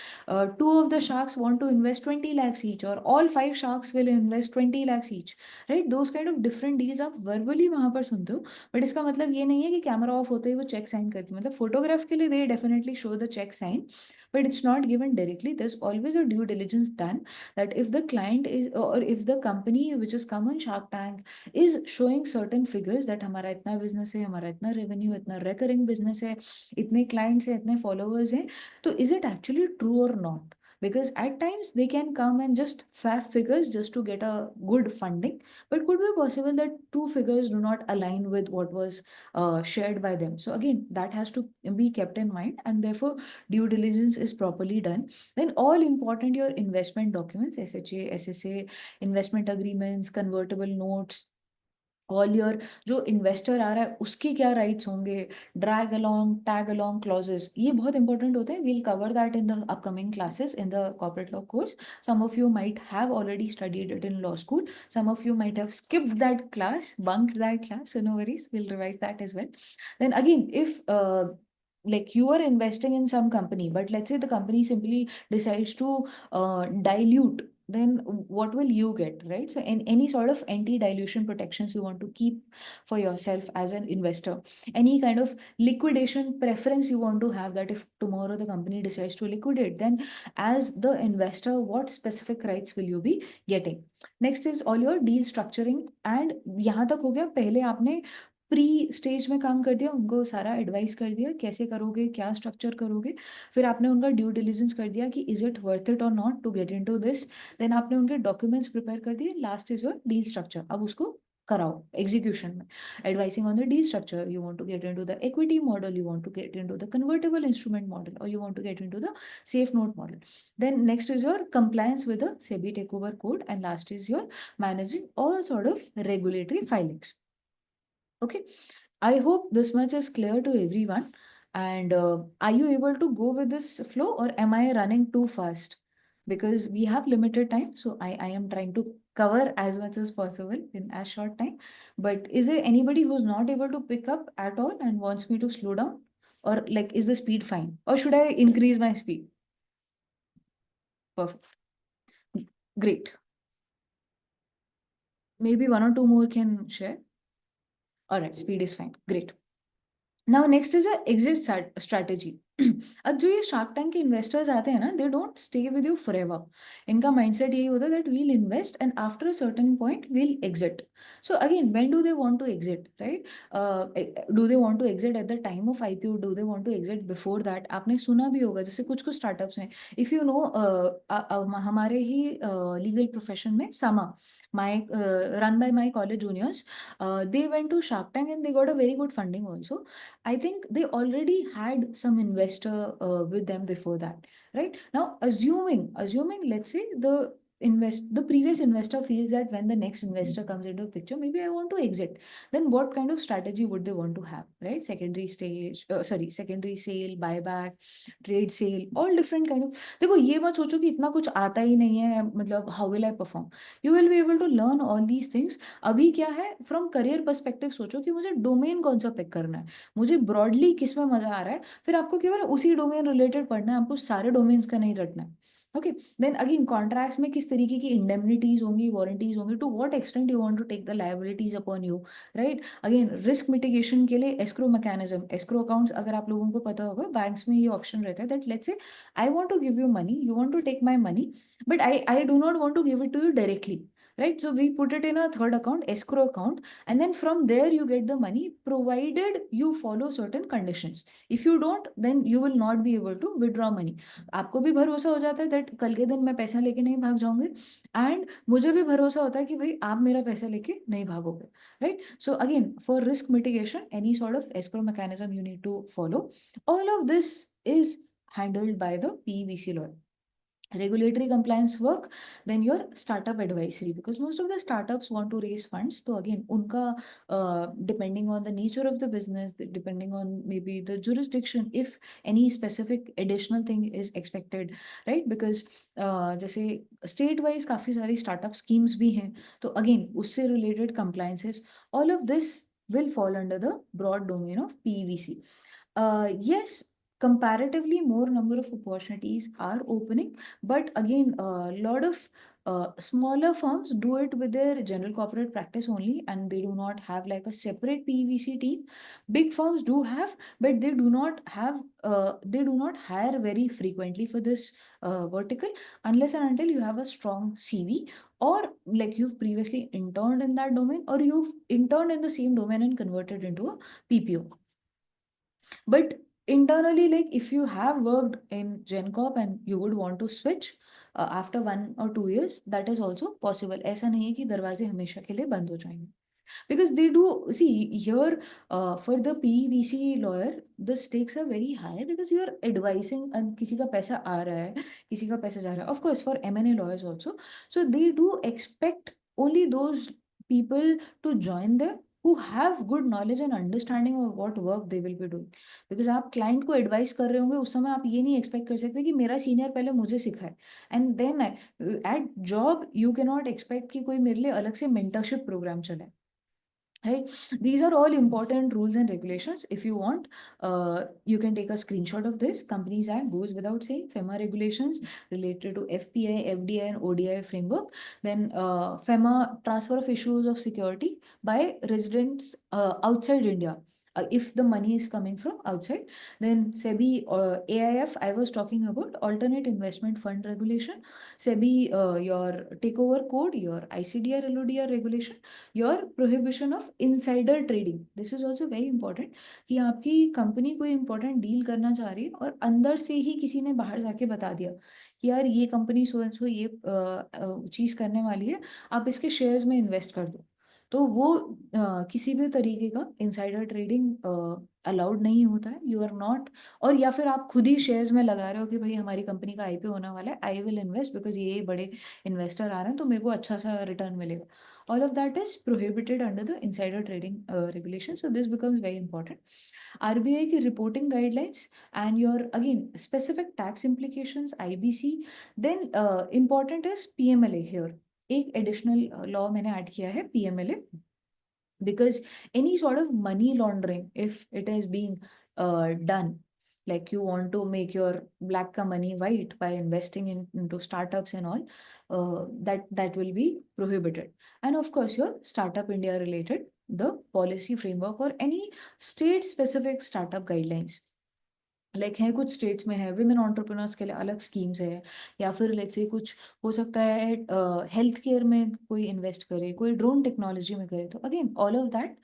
two of the sharks want to invest 20 lakhs each, or all five sharks will invest 20 lakhs each. Right, those kind of different deals आप verbally वहां पर सुनते हो, but इसका मतलब ये नहीं है कि कैमरा ऑफ होते ही वो चेक साइन करके, मतलब फोटोग्राफ के लिए they definitely show the cheque sign, but it's not given directly. There's always a due diligence done, that if the client is, or if the company which is come on Shark Tank is showing certain figures that हमारा इतना business है, हमारा इतना revenue, इतना recurring business है, इतने clients है, इतने followers हैं, तो is it actually true or not? Because at times they can come and just faff figures just to get a good funding, but could be possible that true figures do not align with what was shared by them. So again, that has to be kept in mind, and therefore due diligence is properly done. Then all important your investment documents, SHA, SSA, investment agreements, convertible notes, all your जो investor आ रहा है उसके क्या rights होंगे, drag along, tag along clauses, ये बहुत important होते हैं. We'll cover that in the upcoming classes in the corporate law course. Some of you might have already studied it in law school, some of you might have skipped that class, bunked that class, so no worries, we'll revise that as well. Then again, if like you are investing in some company, but let's say the company simply decides to dilute, then what will you get, right? So in any sort of anti-dilution protections you want to keep for yourself as an investor, any kind of liquidation preference you want to have, that if tomorrow the company decides to liquidate, then as the investor, what specific rights will you be getting. Next is all your deal structuring, and यहाँ तक हो गया, पहले आपने pre stage में काम कर दिया, उनको सारा एडवाइस कर दिया कैसे करोगे, क्या स्ट्रक्चर करोगे, फिर आपने उनका ड्यू डिलिजेंस कर दिया कि इज इट वर्थ इट और not to get into this, then आपने उनके डॉक्यूमेंट्स प्रिपेयर कर दिए, last is your deal structure. अब उसको कराओ एग्जीक्यूशन में, advising on the deal structure. You want to get into the equity model, you want to get into the convertible instrument model, और you want to get into the safe note model. Then next is your compliance with the SEBI takeover code, and last is your managing all sort of regulatory filings. Okay, I hope this much is clear to everyone. And are you able to go with this flow, or am I running too fast? Because we have limited time, so I am trying to cover as much as possible in as short time. But is there anybody who's not able to pick up at all and wants me to slow down? Or like, is the speed fine? Or should I increase my speed? Perfect. Great. Maybe one or two more can share. All right, speed is fine. Great. Now next is a exit strategy. अब जो ये shark tank के investors आते हैं ना, they don't stay with you forever. इनका mindset यही होता है that we'll invest and after a certain point we'll exit. So again, when do they want to exit, right? Do they want to exit at the time of IPO? Do they want to exit before that? आपने सुना भी होगा, जैसे कुछ कुछ startups हैं, if you know, हमारे ही legal profession में समा, my run by my college juniors, they went to Shark Tank and they got a very good funding also. I think they already had some investor with them before that, right? Now, assuming, let's say the previous investor feels that when the next investor comes into the picture, maybe I want to exit. Then what kind of strategy would they want to have, right? Secondary sale, buyback, trade sale, all different kind of. देखो, ये मत सोचो कि इतना कुछ आता ही नहीं है, मतलब how will I perform? You will be able to learn all these things. अभी क्या है, फ्रॉम करियर पर्सपेक्टिव सोचो कि मुझे डोमेन कौन सा पिक करना है, मुझे ब्रॉडली किस में मजा आ रहा है, फिर आपको केवल उसी डोमेन रिलेटेड पढ़ना है, आपको सारे डोमेन्स का नहीं रटना है. ओके, देन अगेन, कॉन्ट्रैक्ट्स में किस तरीके की इंडेमनिटीज होंगी, वारंटीज होंगी, to what extent you want to take the liabilities upon you, right? Again, risk mitigation के लिए एस्क्रो मैकेनिज्म, एस्क्रो अकाउंट्स, अगर आप लोगों को पता होगा, बैंक्स में ये ऑप्शन रहता है that let's say I want to give you money, you want to take my money, but I do not want to give it to you directly, right? So we put it in a third account, escrow account, and then from there you get the money, provided you follow certain conditions. If you don't, then you will not be able to withdraw money. आपको भी भरोसा हो जाता है that कल के दिन मैं पैसा लेके नहीं भाग जाऊंगी, एंड मुझे भी भरोसा होता है कि भाई आप मेरा पैसा लेके नहीं भागोगे, right? So again, for risk mitigation, any sort of escrow mechanism you need to follow. All of this is handled by the PVC lawyer. Regulatory compliance work, then your startup advisory, because most of the startups want to raise funds. So again, unka depending on the nature of the business, depending on maybe the jurisdiction, if any specific additional thing is expected, right? Because जैसे state wise काफी सारी startup schemes भी हैं, तो again उससे related compliances, all of this will fall under the broad domain of PVC. Yes, comparatively more number of opportunities are opening, but again, a lot of smaller firms do it with their general corporate practice only, and they do not have like a separate PVC team. Big firms do have, but they do not have. They do not hire very frequently for this vertical, unless and until you have a strong CV, or like you've previously interned in that domain, or you've interned in the same domain and converted into a PPO. But internally, like if you have worked in GenCorp and you would want to switch after 1 or 2 years, that is also possible. ऐसा नहीं है कि दरवाजे हमेशा के लिए बंद हो जाएंगे. Because they do, see, here for the PVC lawyer, the stakes are very high because you are advising and किसी का पैसा आ रहा है, किसी का पैसा जा रहा है. Of course, for M&A lawyers also. So they do expect only those people to join them who have good knowledge and understanding of what work they will be doing. Because आप क्लाइंट को advice कर रहे होंगे, उस समय आप ये नहीं एक्सपेक्ट कर सकते कि मेरा सीनियर पहले मुझे सिखाए, and then at job you can not expect कि कोई मेरे लिए अलग से मेंटरशिप प्रोग्राम चले, right? These are all important rules and regulations. If you want, you can take a screenshot of this. Companies Act goes without saying. FEMA regulations related to FPI, FDI, and ODI framework. Then FEMA, transfer of issues of security by residents outside India. If the money is coming from outside, then SEBI or AIF, I was talking about alternate investment fund regulation. SEBI, your takeover code, your ICDR, LODR regulation, your prohibition of insider trading. This is also very important कि आपकी company कोई important deal करना चाह रही है और अंदर से ही किसी ने बाहर जाके बता दिया कि यार ये कंपनी सो एंड सो ये चीज करने वाली है, आप इसके शेयर्स में इन्वेस्ट कर दो. तो वो किसी भी तरीके का इनसाइडर ट्रेडिंग अलाउड नहीं होता है। यू आर नॉट, और या फिर आप खुद ही शेयर्स में लगा रहे हो कि भाई हमारी कंपनी का आईपीओ होने वाला है, आई विल इन्वेस्ट बिकॉज ये बड़े इन्वेस्टर आ रहे हैं तो मेरे को अच्छा सा रिटर्न मिलेगा। All of that is prohibited under the insider trading regulation, so this becomes very important. RBI की reporting guidelines and your again specific tax implications, IBC, then important is PMLA here. एक additional law मैंने add किया है, PMLA, because any sort of money laundering, if it is being done, like you want to make your black ka money white by investing into startups and all, that will be prohibited. And of course your startup India related, the policy framework or any state specific startup guidelines, like है कुछ states में है women entrepreneurs के लिए अलग schemes है, या फिर लेट्स से कुछ हो सकता है हेल्थ केयर में कोई इन्वेस्ट करे, कोई ड्रोन टेक्नोलॉजी में करे, तो again all of that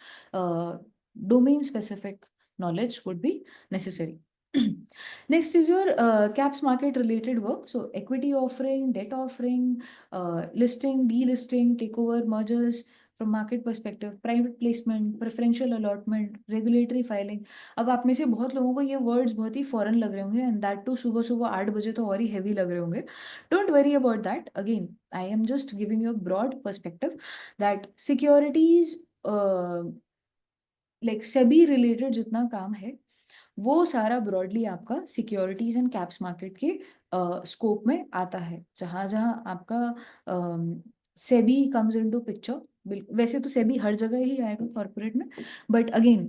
domain specific knowledge would be necessary. Next is your caps market related work. So equity offering, debt offering, listing, delisting, takeover, mergers from market perspective, private placement, preferential allotment, regulatory filing. अब आप में से बहुत लोगों को ये words बहुत ही foreign लग रहे होंगे, एंड दैट टू सुबह सुबह 8 बजे तो और ही हैवी लग रहे होंगे. Don't worry about that. Again I am just giving you a broad perspective that securities, like SEBI related जितना काम है वो सारा ब्रॉडली आपका सिक्योरिटीज एंड कैप्स मार्केट के स्कोप में आता है. जहां जहां आपका सेबी कम्स इनटू पिक्चर, वैसे तो सेबी हर जगह ही आएगा कॉर्पोरेट में, बट अगेन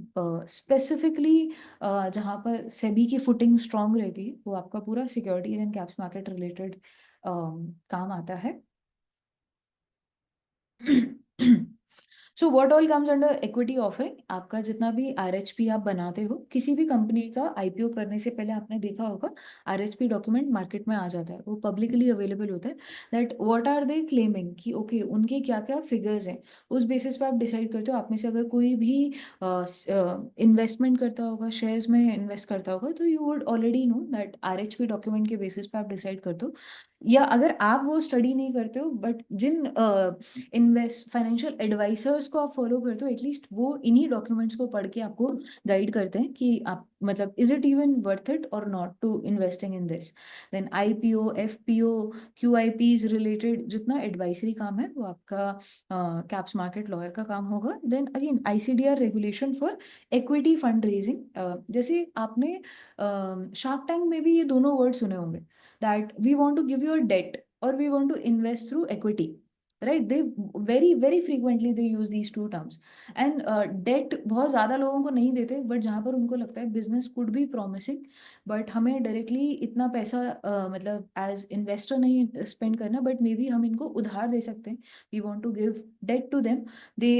स्पेसिफिकली जहां पर सेबी की फुटिंग स्ट्रांग रहती है वो आपका पूरा securities and caps market related काम आता है. So what all comes under equity offering. आपका जितना भी आरएचपी आप बनाते हो, किसी भी कंपनी का आईपीओ करने से पहले आपने देखा होगा आरएचपी डॉक्यूमेंट मार्केट में आ जाता है, वो पब्लिकली अवेलेबल होता है. That what are they claiming कि ओके उनके क्या क्या फिगर्स हैं, उस बेसिस पे आप डिसाइड करते हो. आप में से अगर कोई भी इन्वेस्टमेंट करता होगा, शेयर्स में इन्वेस्ट करता होगा, तो you would already know that RHP document के बेसिस पे आप डिसाइड करते हो. या अगर आप वो स्टडी नहीं करते हो बट जिन इन्वेस्ट फाइनेंशियल एडवाइजर्स को आप फॉलो करते हो, एटलीस्ट वो इन्हीं डॉक्यूमेंट्स को पढ़ के आपको गाइड करते हैं कि आप मतलब is it even worth it और not to investing in this. Then IPO, FPO, QIPs related जितना एडवाइजरी काम है वो आपका कैप्स मार्केट लॉयर का काम होगा. Then again ICDR regulation for equity fund raising. जैसे आपने शार्क टैंक में भी ये दोनों वर्ड सुने होंगे, that we want to give you a debt or we want to invest through equity, right? They very frequently they use these two terms. And debt बहुत ज़्यादा लोगों को नहीं देते, बट जहाँ पर उनको लगता है business could be promising, but हमें डायरेक्टली इतना पैसा मतलब एज इन्वेस्टर नहीं स्पेंड करना, बट मे बी हम इनको उधार दे सकते हैं. We want to give debt to them. They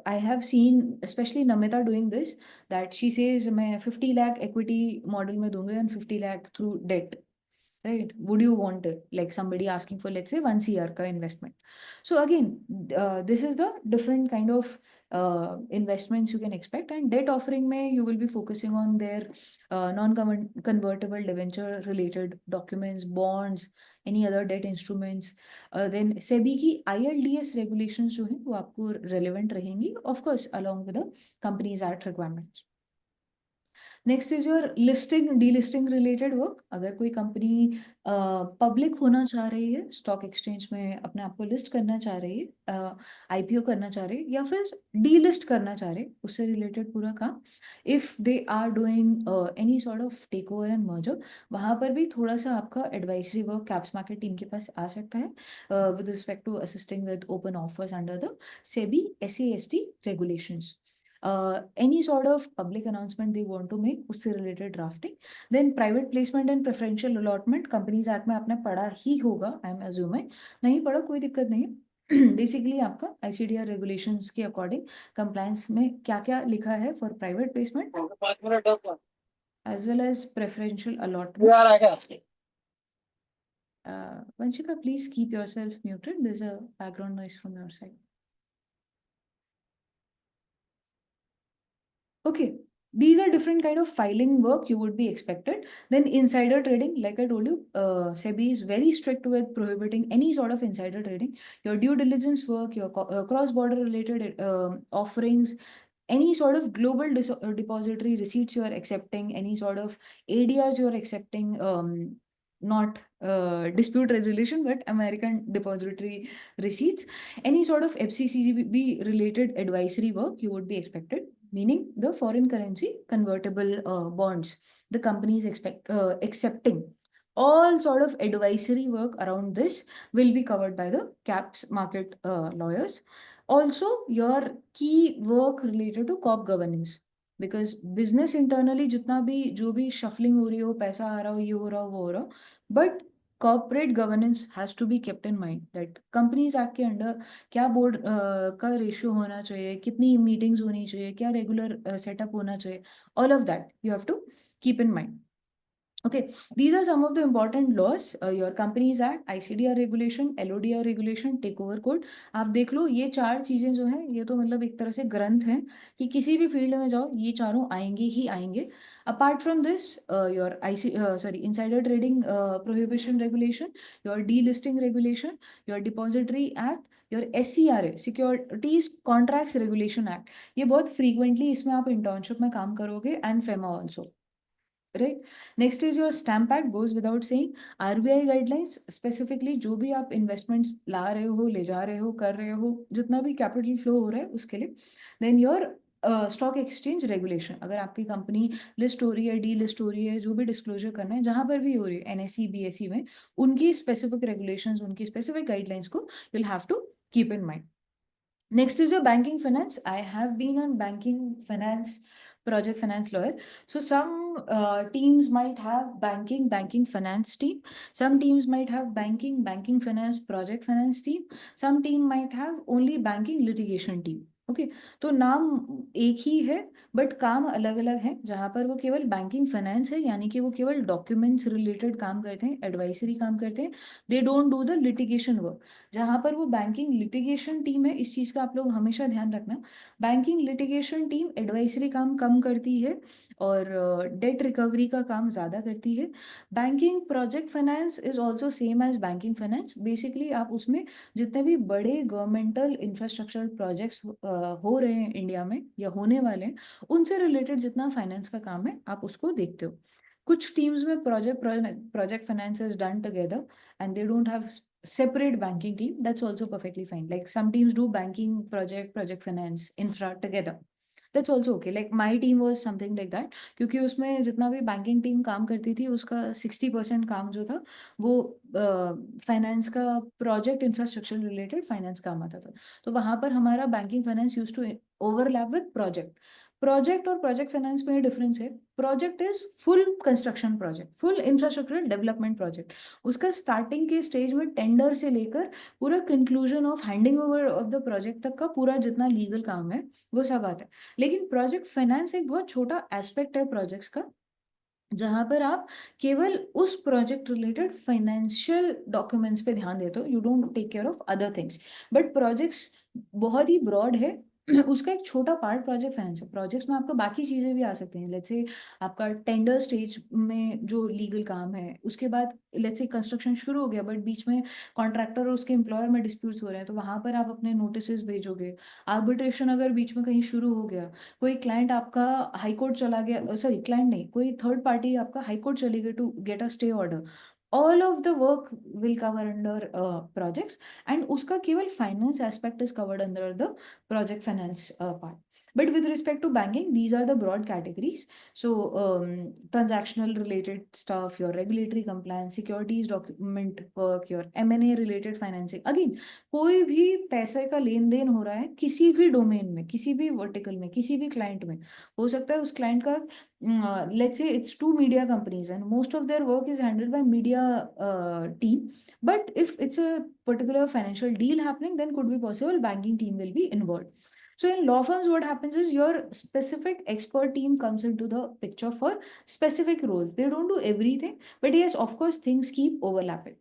I have seen specially Namita doing this, that she says मैं 50 लाख इक्विटी मॉडल में दूंगा and 50 lakh through debt. Right? Would you want it? Like somebody asking for, let's say, 1 CR ka investment. So again, this is the different kind of investments you can expect. And debt offering mein you will be focusing on their non-convertible debenture related documents, bonds, any other debt instruments. Then SEBI की ILDS regulations जो हैं वो आपको relevant रहेंगी, of course, along with the Companies Act requirements. Next is your listing delisting related work. अगर कोई company public होना चाह रही है, स्टॉक एक्सचेंज में अपने आप को लिस्ट करना चाह रही है, आईपीओ करना चाह रही है, या फिर डीलिस्ट करना चाह रहे हैं, उससे रिलेटेड पूरा काम, if they are doing any sort of take over and merger, वहां पर भी थोड़ा सा आपका advisory work caps market team के पास आ सकता है with respect to assisting with open offers under the SEBI SAST regulations. Any sort of public announcement they want to make, उससे related drafting. Then private placement and preferential allotment, Companies Act में आपने पढ़ा ही होगा, I am assuming. नहीं पढ़ा कोई दिक्कत नहीं है. बेसिकली आपका ICDR regulations के अकॉर्डिंग compliance में क्या क्या लिखा है for private placement as well as preferential allotment. Vanshika, please keep yourself muted. There's a background noise from your side. Okay. These are different kind of filing work you would be expected. Then insider trading, like I told you, SEBI is very strict with prohibiting any sort of insider trading. Your due diligence work, your cross-border related offerings, any sort of global depository receipts you are accepting, any sort of ADRs you are accepting, not dispute resolution, but American depository receipts, any sort of FCCB related advisory work you would be expected, meaning the foreign currency convertible bonds. The companies accepting all sort of advisory work around this will be covered by the caps market lawyers. Also, your key work related to corp governance, because business internally जितना भी जो भी shuffling हो रही हो, पैसा आ रहा हो, ये हो रहा हो, वो हो रहा हो, but corporate governance has to be kept in mind that companies act के अंडर क्या बोर्ड का रेशियो होना चाहिए, कितनी मीटिंग्स होनी चाहिए, क्या रेगुलर सेटअप होना चाहिए, all of that you have to keep in mind. Okay, these are some of the important laws. Your Companies Act, ICDR regulation, LODR regulation, takeover code. आप देख लो, ये चार चीजें जो हैं ये तो मतलब एक तरह से ग्रंथ हैं कि किसी भी फील्ड में जाओ ये चारों आएंगे ही आएंगे. Apart from this, your insider trading prohibition regulation, your delisting regulation, your depository act, your SCRA, Securities Contracts Regulation Act. ये बहुत frequently इसमें आप internship में काम करोगे, and FEMA also. Right. Next is your stamp act, goes without saying. RBI guidelines specifically जो भी आप इन्वेस्टमेंट्स ला रहे हो, ले जा रहे हो, कर रहे हो, जितना भी कैपिटल फ्लो हो रहा है उसके लिए. Then your stock exchange regulation, अगर आपकी कंपनी लिस्ट हो रही है, डी लिस्ट हो रही है, जो भी डिस्क्लोजर करना है जहां पर भी हो रही है एनएसई बीएसई में, उनकी स्पेसिफिक रेगुलेशंस, उनकी स्पेसिफिक गाइडलाइंस को you will have to keep in mind. Next is your banking finance. I have been on banking finance, project finance lawyer. So some teams might have banking finance team. Some teams might have banking finance, project finance team. Some team might have only banking litigation team. Okay, तो नाम एक ही है but काम अलग अलग है. जहां पर वो केवल बैंकिंग फाइनेंस है, यानी कि वो केवल डॉक्यूमेंट्स रिलेटेड काम करते हैं, एडवाइजरी काम करते हैं. They don't do the litigation work. जहां पर वो बैंकिंग लिटिगेशन टीम है, इस चीज का आप लोग हमेशा ध्यान रखना, बैंकिंग लिटिगेशन टीम एडवाइजरी काम कम करती है और डेट रिकवरी का काम ज्यादा करती है. Banking project finance is also same as banking finance. Basically आप उसमें जितने भी बड़े गवर्नमेंटल इंफ्रास्ट्रक्चर प्रोजेक्ट्स हो रहे हैं इंडिया में या होने वाले हैं, उनसे रिलेटेड जितना फाइनेंस का काम है आप उसको देखते हो. कुछ टीम्स में project finance is done together and they don't have separate banking team. That's also perfectly fine. Like some teams do banking, project finance, infra together. That's also okay. Like my team was something like that, क्योंकि उसमें जितना भी banking team काम करती थी उसका 60% काम जो था वो फाइनेंस का, प्रोजेक्ट इंफ्रास्ट्रक्चर रिलेटेड फाइनेंस काम आता था. तो वहां पर हमारा banking finance use to overlap with project. Project और प्रोजेक्ट फाइनेंस में डिफरेंस है. Project is full construction project, full infrastructure development project. उसका स्टार्टिंग के स्टेज में टेंडर से लेकर पूरा conclusion of handing over of the project तक का पूरा जितना लीगल काम है वो सब आता है. लेकिन प्रोजेक्ट फाइनेंस एक बहुत छोटा एस्पेक्ट है प्रोजेक्ट्स का, जहां पर आप केवल उस प्रोजेक्ट रिलेटेड फाइनेंशियल डॉक्यूमेंट्स पे ध्यान देते हो. You don't take care of other things. But projects बहुत ही ब्रॉड है. उसका एक छोटा पार्ट प्रोजेक्ट फाइनेंस है. प्रोजेक्ट्स में आपका बाकी चीजें भी आ सकती हैं. लेट्स से आपका टेंडर स्टेज में जो लीगल काम है, उसके बाद लेट्स से कंस्ट्रक्शन शुरू हो गया बट बीच में कॉन्ट्रैक्टर और उसके एम्प्लॉयर में डिस्प्यूट्स हो रहे हैं, तो वहां पर आप अपने नोटिस भेजोगे. आर्बिट्रेशन अगर बीच में कहीं शुरू हो गया, कोई क्लाइंट आपका हाई कोर्ट चला गया, सॉरी क्लाइंट नहीं, कोई थर्ड पार्टी आपका हाई कोर्ट चली गई to get a stay order, all of the work will cover under projects. And उसका केवल finance aspect is covered under the project finance part. But with respect to banking, these are the broad categories. So transactional related stuff, your regulatory compliance, securities document work, your M&A related financing. Again, कोई भी पैसे का लेन then हो रहा है किसी भी domain में, किसी भी वर्टिकल में, किसी भी क्लाइंट में, हो सकता है उस क्लाइंट का, let's say it's two media companies and most of their work is handled by media team. But if it's a particular financial deal happening, then could be possible banking team will be involved. So in law firms, what happens is your specific expert team comes into the picture for specific roles. They don't do everything, but yes, of course, things keep overlapping.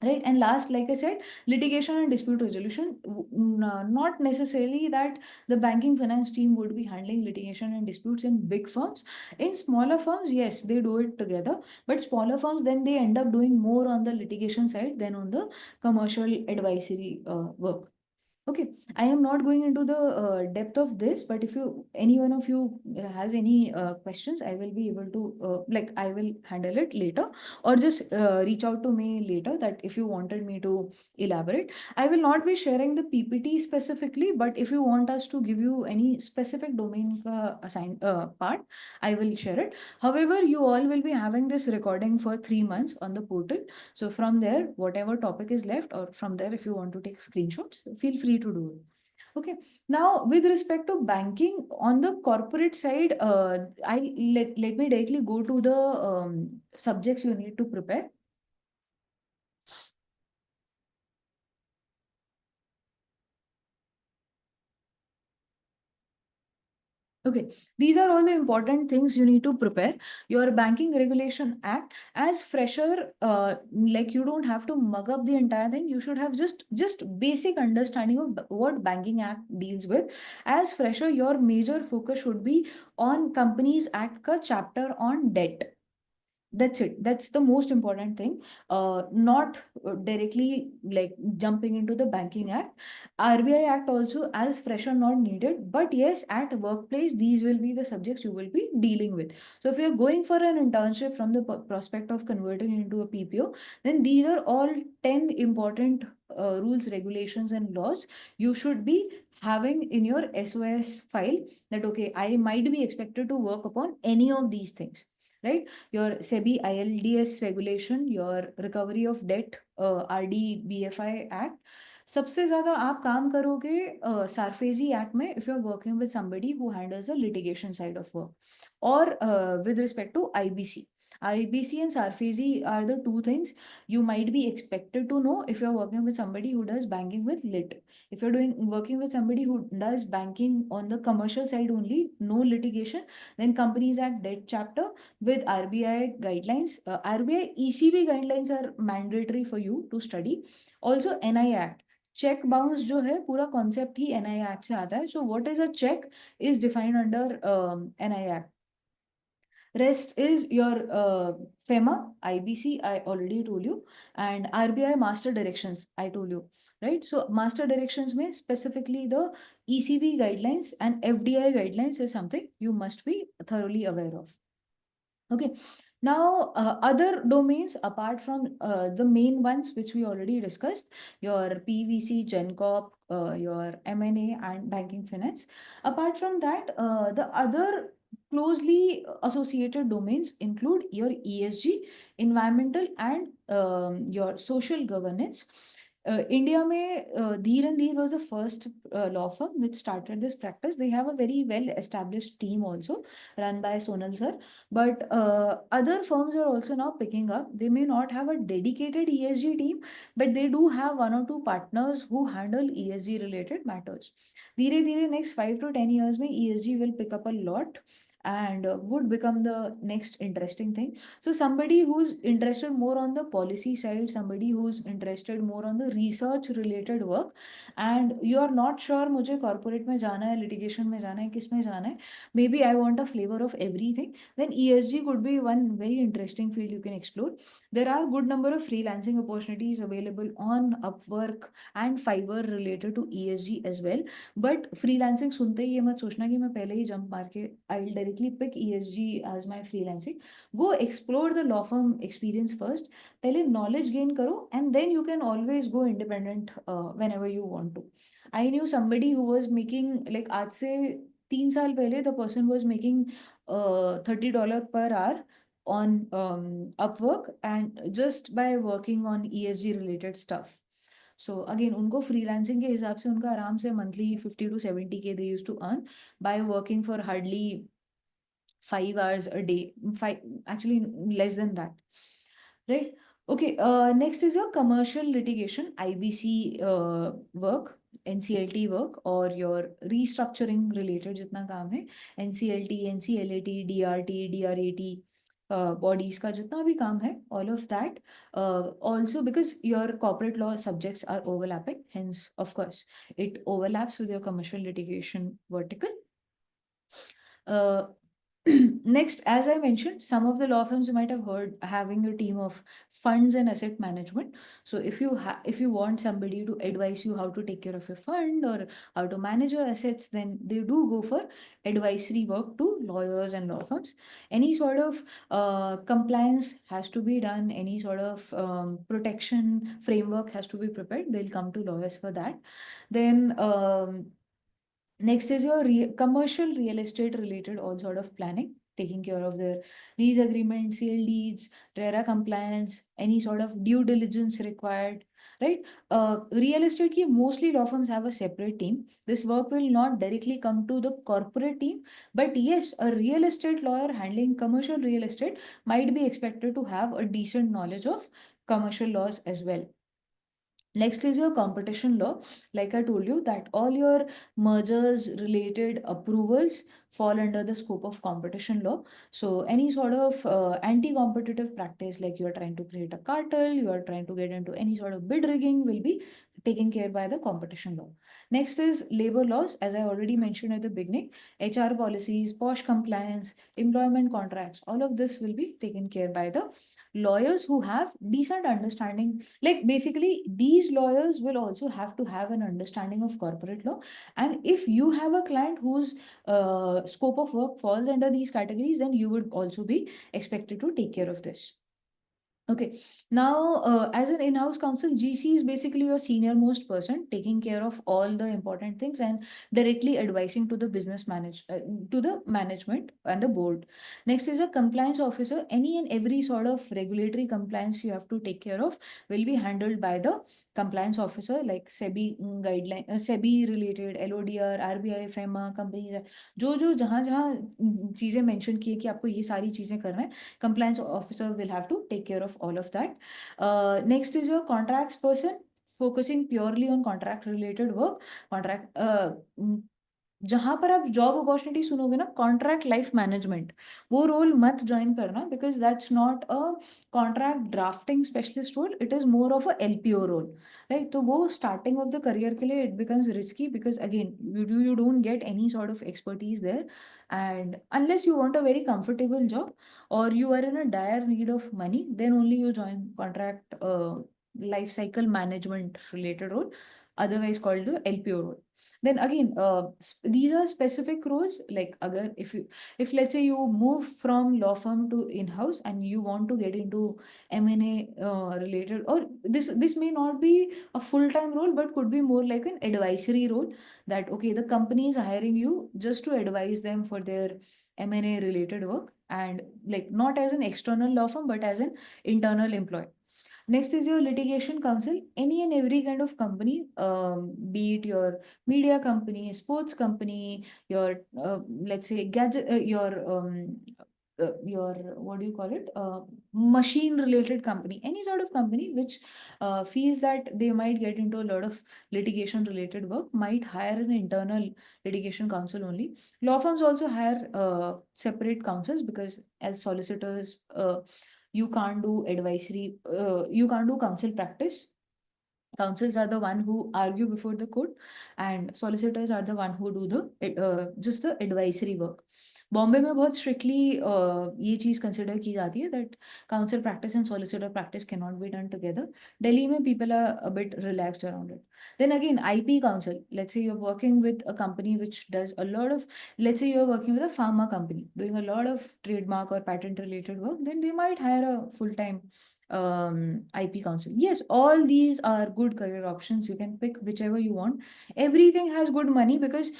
right? And last, like I said, litigation and dispute resolution. Not necessarily that the banking finance team would be handling litigation and disputes in big firms. In smaller firms, yes, they do it together, but smaller firms, then they end up doing more on the litigation side than on the commercial advisory work. Okay, I am not going into the depth of this, but if you, any one of you has any questions, I will be able to, like, I will handle it later, or just reach out to me later that if you wanted me to elaborate. I will not be sharing the PPT specifically, but if you want us to give you any specific domain part, I will share it. However, you all will be having this recording for 3 months on the portal. So from there, whatever topic is left, or from there, if you want to take screenshots, feel free to do it. Okay. Now, with respect to banking on the corporate side, let me directly go to the subjects you need to prepare. Okay, these are all the important things you need to prepare. Your Banking Regulation Act, as fresher, like you don't have to mug up the entire thing. You should have just basic understanding of what Banking Act deals with. As fresher, your major focus should be on Companies Act ka chapter on debt. That's it. That's the most important thing. Not directly like jumping into the Banking Act. RBI Act also, as fresh or not needed, but yes, at workplace these will be the subjects you will be dealing with. So if you're going for an internship from the prospect of converting into a PPO, then these are all 10 important rules, regulations, and laws you should be having in your SOS file, that okay, I might be expected to work upon any of these things, right? Your SEBI ILDS regulation, your recovery of debt, RD BFI Act. सबसे ज्यादा आप काम करोगे सार्फेजी act में, if you're working with somebody who handles the litigation side of work, or with respect to IBC. IBC and Sarfezi are the two things you might be expected to know if you're working with somebody who does banking with lit. If you're doing working with somebody who does banking on the commercial side only, no litigation, then Companies Act debt chapter with RBI guidelines. RBI ECB guidelines are mandatory for you to study. Also NI Act. Cheque bounce जो है पूरा concept ही NI act से आता है. So what is a cheque is defined under NI act. Rest is your FEMA, IBC, I already told you, and RBI master directions, I told you, right? So master directions may specifically the ECB guidelines and FDI guidelines is something you must be thoroughly aware of. Okay. Now, other domains apart from the main ones which we already discussed, your PVC, GenCorp, your M&A, and banking finance. Apart from that, the other closely associated domains include your ESG, environmental, and your social governance. India में Dheer and Dheer was the first law firm which started this practice. They have a very well established team also run by Sonal sir. But other firms are also now picking up. They may not have a dedicated ESG team, but they do have one or two partners who handle ESG related matters. धीरे धीरे next 5 to 10 years में ESG will pick up a lot and would become the next interesting thing. So somebody who's interested more on the policy side, somebody who's interested more on the research related work, and you are not sure मुझे corporate में जाना है, litigation में जाना है, किस में जाना है, maybe I want a flavor of everything, then ESG could be one very interesting field you can explore. There are good number of freelancing opportunities available on Upwork and Fiverr related to ESG as well. But freelancing सुनते ही ये मत सोचना कि मैं पहले ही jump मार के I'll directly pick ESG as my freelancing. Go explore the law firm experience first. पहले knowledge gain करो and then you can always go independent whenever you want to. I knew somebody who was making like आज से 3 साल पहले the person was making $30 per hour on Upwork and just by working on ESG related stuff. So again, उनको freelancing के हिसाब से उनका आराम से monthly 50 to 70K they used to earn by working for hardly 5 hours a day. Five, actually less than that, right? Okay. Next is your commercial litigation, IBC work, NCLT work, or your restructuring related जितना काम है, NCLT, NCLAT, DRT, DRAT. bodies का जितना भी काम है, all of that. Also because your corporate law subjects are overlapping, hence of course it overlaps with your commercial litigation vertical. uh, Next, as I mentioned, some of the law firms you might have heard having a team of funds and asset management. So if you want somebody to advise you how to take care of your fund or how to manage your assets, then they do go for advisory work to lawyers and law firms. Any sort of compliance has to be done, any sort of protection framework has to be prepared, they'll come to lawyers for that. Then next is your commercial real estate related all sort of planning, taking care of their lease agreement, sale deeds, RERA compliance, any sort of due diligence required, right? Real estate ki mostly law firms have a separate team. This work will not directly come to the corporate team, but yes, a real estate lawyer handling commercial real estate might be expected to have a decent knowledge of commercial laws as well. Next is your competition law. Like I told you, that all your mergers related approvals fall under the scope of competition law. So any sort of anti-competitive practice, like you are trying to create a cartel, you are trying to get into any sort of bid rigging, will be taken care by the competition law. Next is labor laws. As I already mentioned at the beginning, HR policies, posh compliance, employment contracts, all of this will be taken care by the lawyers who have decent understanding. Like basically these lawyers will also have to have an understanding of corporate law, and if you have a client whose scope of work falls under these categories, then you would also be expected to take care of this. Okay, now as an in-house counsel, GC is basically your senior most person taking care of all the important things and directly advising to the to the management and the board. Next is a compliance officer. Any and every sort of regulatory compliance you have to take care of will be handled by the compliance officer, like SEBI guideline, SEBI related, LODR, RBI, FEMA, companies, जो जो जहाँ जहाँ चीजें mention की है कि आपको ये सारी चीजें करना है, compliance officer will have to take care of all of that. Next is your contracts person, focusing purely on contract related work. Contract जहां पर आप जॉब अपॉर्चुनिटी सुनोगे ना, कॉन्ट्रैक्ट लाइफ मैनेजमेंट, वो रोल मत ज्वाइन करना, because that's not a contract drafting specialist role, it is more of a LPO role, right? तो वो स्टार्टिंग ऑफ द करियर के लिए it becomes risky, because again you don't get any sort of expertise there, and unless you want a very comfortable job or you are in a dire need of money, then only you join contract life cycle management related role, otherwise called the LPO role. Then again, these are specific roles. Like agar if let's say you move from law firm to in-house and you want to get into M&A related, or this may not be a full-time role, but could be more like an advisory role, that okay, the company is hiring you just to advise them for their M&A related work, and like not as an external law firm but as an internal employee. Next is your litigation counsel. Any and every kind of company, be it your media company, sports company, your let's say gadget, your what do you call it? Machine related company, any sort of company which feels that they might get into a lot of litigation related work, might hire an internal litigation counsel only. Law firms also hire separate counsels, because as solicitors, you can't do advisory, you can't do counsel practice. Counsels are the one who argue before the court, and solicitors are the one who do the just the advisory work. Bombay में बहुत strictly ये चीज़ consider की जाती है, that counsel practice and solicitor practice can not be done together. Delhi में people are a bit relaxed around it. Then again, IP counsel. Let's say you're working with a company which does a lot of, let's say you're working with a pharma company doing a lot of trademark or patent related work, then they might hire a full-time IP counsel. Yes, all these are good career options. You can pick whichever you want. Everything has good money, because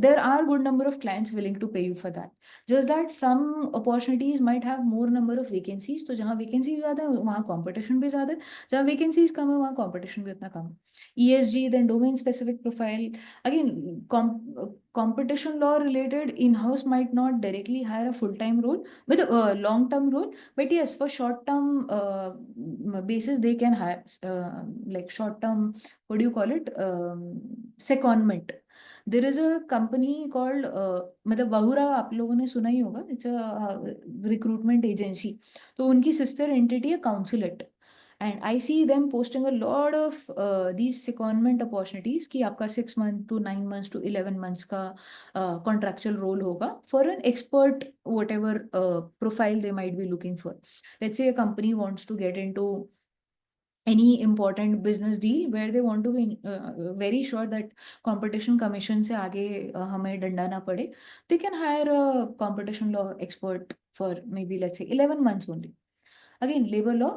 there are good number of clients willing to pay you for that. Just that some opportunities might have more number of vacancies. तो जहाँ vacancies ज़्यादा है वहाँ competition भी ज़्यादा है, जहाँ vacancies कम है वहाँ competition भी उतना कम है. ESG, then domain specific profile. Again, competition law related in-house might not directly hire a full-time role with a long-term role, but yes, for short-term basis, they can hire like short-term, what do you call it? Secondment. There is a company called, मतलब वहुरा आप लोगों ने सुना ही होगा, it's a recruitment agency. तो उनकी sister entity है Counselect. And I see them posting a lot of these secondment opportunities कि आपका 6 month to 9 months to 11 months का कॉन्ट्रेक्चुअल रोल होगा for an expert whatever profile they might be looking for. Let's say a company wants to get into any important business deal where they want to be very sure that competition commission से आगे हमें डंडा ना पड़े, they can hire a competition law expert for maybe let's say 11 months only. Again, labor law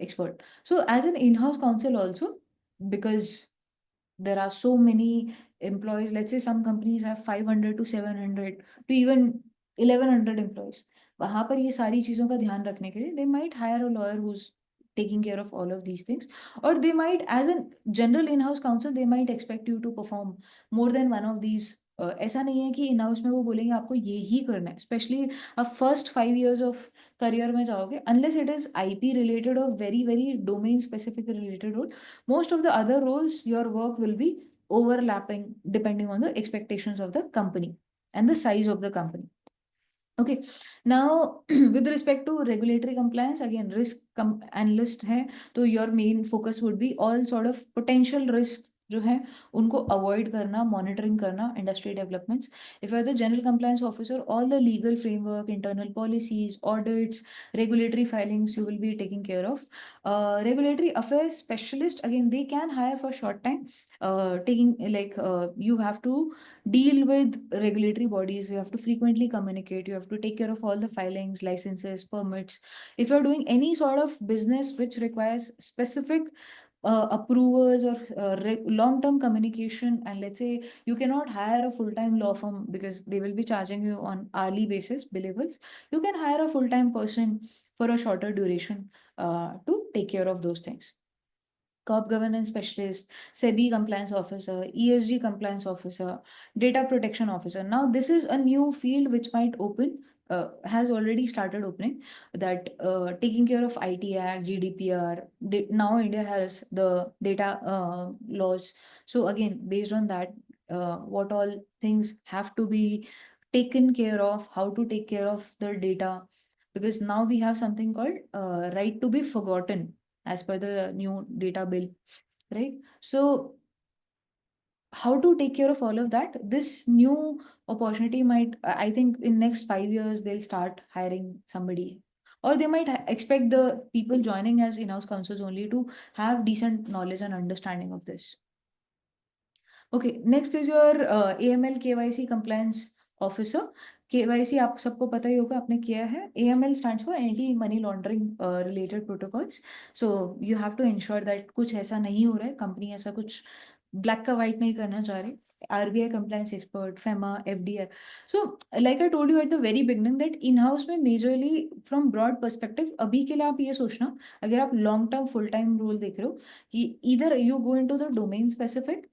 expert. So as an in-house counsel also, because there are so many employees, let's say some companies have 500 to 700 to even 1100 employees. वहां पर ये सारी चीजों का ध्यान रखने के लिए they might hire a lawyer who's taking care of all of these things, or they might, as a general in-house counsel, they might expect you to perform more than one of these. ऐसा नहीं है कि in house में वो बोलेंगे आपको ये ही करना है, स्पेशली आप फर्स्ट 5 years ऑफ करियर में जाओगे, unless it is IP related और very very domain specific related role. Most of the other roles, your work will be overlapping depending on the expectations of the company and the size of the company. Okay, now with respect to regulatory compliance, again, analyst है, तो your main focus would be all sort of potential risk जो है उनको avoid करना, monitoring करना, industry developments. If you are the general compliance officer, all the legal framework, internal policies, audits, regulatory filings you will be taking care of. Regulatory affairs specialist, again, they can hire for short time, taking like you have to deal with regulatory bodies, you have to frequently communicate, you have to take care of all the filings, licenses, permits. If you're doing any sort of business which requires specific approvals or long-term communication, and let's say you cannot hire a full-time law firm because they will be charging you on hourly basis billables, you can hire a full-time person for a shorter duration to take care of those things. Corp governance specialist, SEBI compliance officer, ESG compliance officer, data protection officer. Now, this is a new field which might open, has already started opening, that taking care of IT Act, GDPR. Now, India has the data laws. So, again, based on that, what all things have to be taken care of, how to take care of the data, because now we have something called right to be forgotten as per the new data bill, right? So how to take care of all of that? This new opportunity might, I think in next 5 years, they'll start hiring somebody. Or they might expect the people joining as in-house counsels only to have decent knowledge and understanding of this. Okay, next is your AML KYC compliance officer. KYC आप सबको पता ही होगा, आपने किया है. AML stands for anti money laundering related protocols. So you have to ensure that कुछ ऐसा नहीं हो रहा है, कंपनी ऐसा कुछ ब्लैक का व्हाइट नहीं करना चाह रही. RBI compliance expert, FEMA, FDI. So like I told you at the very beginning that in-house में majorly from broad perspective, अभी के लिए आप ये सोचना, अगर आप long term full time role देख रहे हो, कि either you go into the domain specific,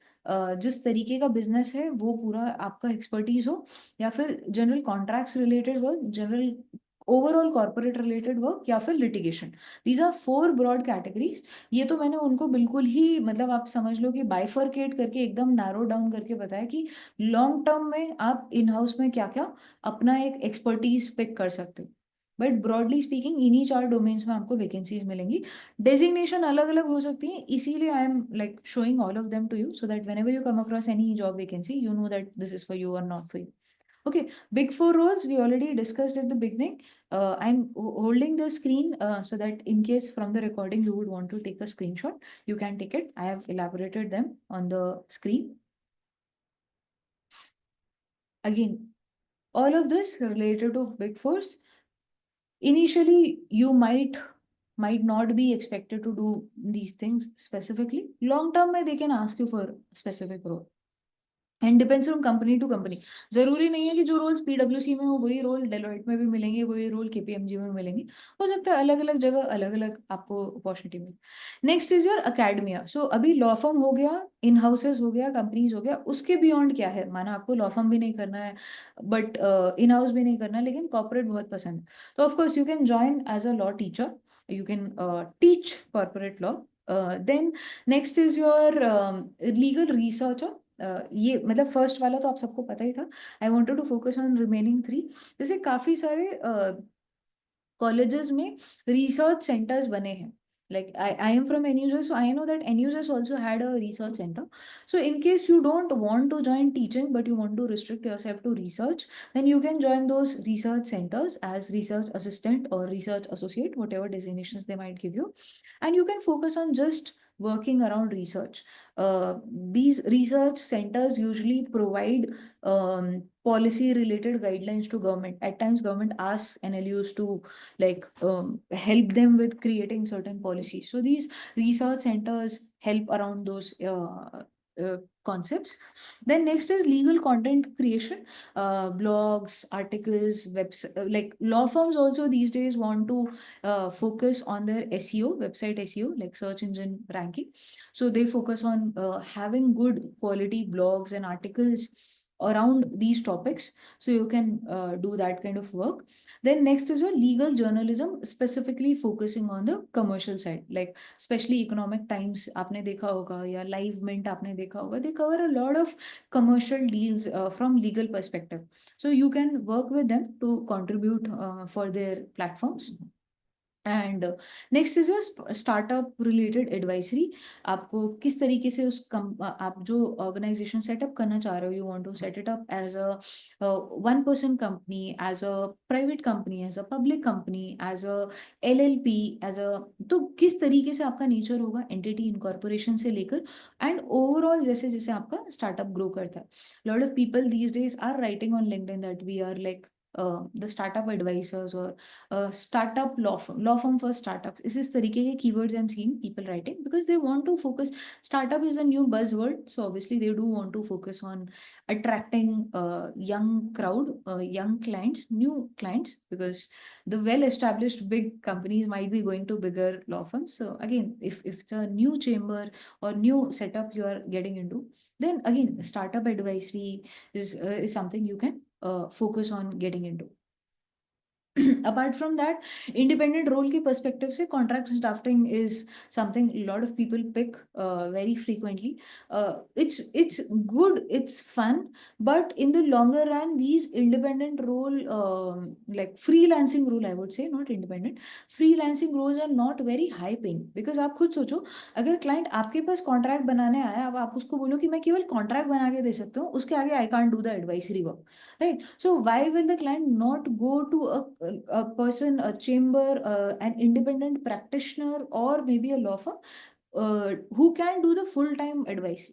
जिस तरीके का बिजनेस है वो पूरा आपका एक्सपर्टीज हो, या फिर general contracts related work, general overall corporate related work, या फिर litigation. These are 4 broad categories. ये तो मैंने उनको बिल्कुल ही, मतलब आप समझ लो कि बाइफर्केट करके एकदम नैरो डाउन करके बताया कि लॉन्ग टर्म में आप इन हाउस में क्या क्या अपना एक एक्सपर्टीज पिक कर सकते हो. बट ब्रॉडली स्पीकिंग इन्हीं 4 डोमेन्स में आपको वैकेंसीज मिलेंगी. डेजिग्नेशन अलग अलग हो सकती है, इसीलिए I am like showing all of them to you, so that whenever you come across any job vacancy, you know that this is for you or not for you. Okay, big 4 roles we already discussed at the beginning. I'm holding the screen so that in case from the recording you would want to take a screenshot, you can take it. I have elaborated them on the screen. Again, all of this related to big fours. Initially, you might not be expected to do these things specifically. Long term, they can ask you for specific role. And depends from company to company. जरूरी नहीं है कि जो roles पीडब्ल्यूसी में हो वही role Deloitte में भी मिलेंगे, वही रोल केपीएमजी में मिलेंगे. हो सकता है अलग अलग जगह अलग अलग आपको अपॉर्चुनिटी मिले. Next is your academia. So अभी लॉ फर्म हो गया, इन हाउसेस हो गया, कंपनीज हो गया, उसके बियॉन्ड क्या है? माना आपको लॉ फर्म भी नहीं करना है, बट इन हाउस भी नहीं करना, लेकिन कॉर्पोरेट बहुत पसंद है, तो of course you can join as a law teacher. You can teach corporate law. Then next is your legal researcher. ये मतलब फर्स्ट वाला तो आप सबको पता ही था. I wanted to focus on remaining 3. जैसे काफी सारे कॉलेजेस में रिसर्च सेंटर्स बने हैं. Like I am from NUS, so I know that NUS also had a research center. So in case you don't want to join teaching, but you want to restrict yourself to research, then you can join those research centers as research assistant or research associate, whatever designations they might give you. And you can focus on just working around research. These research centers usually provide policy related guidelines to government. At times government asks NLUs to like help them with creating certain policies. So these research centers help around those concepts. Then next is legal content creation, blogs, articles, webs. Like law firms also these days want to focus on their SEO, website SEO, like search engine ranking. So they focus on having good quality blogs and articles around these topics. So you can do that kind of work. Then next is your legal journalism, specifically focusing on the commercial side, like especially Economic Times आपने देखा होगा या Live Mint आपने देखा होगा. They cover a lot of commercial deals from legal perspective. So you can work with them to contribute for their platforms. And next is your startup related advisory. आपको किस तरीके से आप जो ऑर्गेनाइजेशन सेटअप करना चाह रहे हो, you want to set it up as a 1 person company, as a private company, as a public company, as a LLP, as a, तो किस तरीके से आपका नेचर होगा एंटिटी इनकॉर्पोरेशन से लेकर एंड ओवरऑल जैसे जैसे आपका स्टार्टअप ग्रो करता है. Lot of people these days are writing on LinkedIn that we are like the startup advisors or startup law firm for startups. इस तरीके के keywords I'm seeing people writing because they want to focus. Startup is a new buzzword, so obviously they do want to focus on attracting young crowd, young clients, new clients, because the well-established big companies might be going to bigger law firms. So again, if it's a new chamber or new setup you are getting into, then again startup advisory is something you can focus on getting into. Apart from that, independent role के perspective से contract drafting is something a lot of people pick very frequently. It's good, it's fun, but in the longer run, these independent role like freelancing role, I would say, not independent, freelancing roles are not very high paying. Because आप खुद सोचो, अगर client आपके पास contract बनाने आया, अब आप उसको बोलो कि मैं केवल contract बना के दे सकता हूँ, उसके आगे I can't do the advisory work, right? So why will the client not go to a person, a chamber, an independent practitioner, or maybe a law firm who can do the full time advice?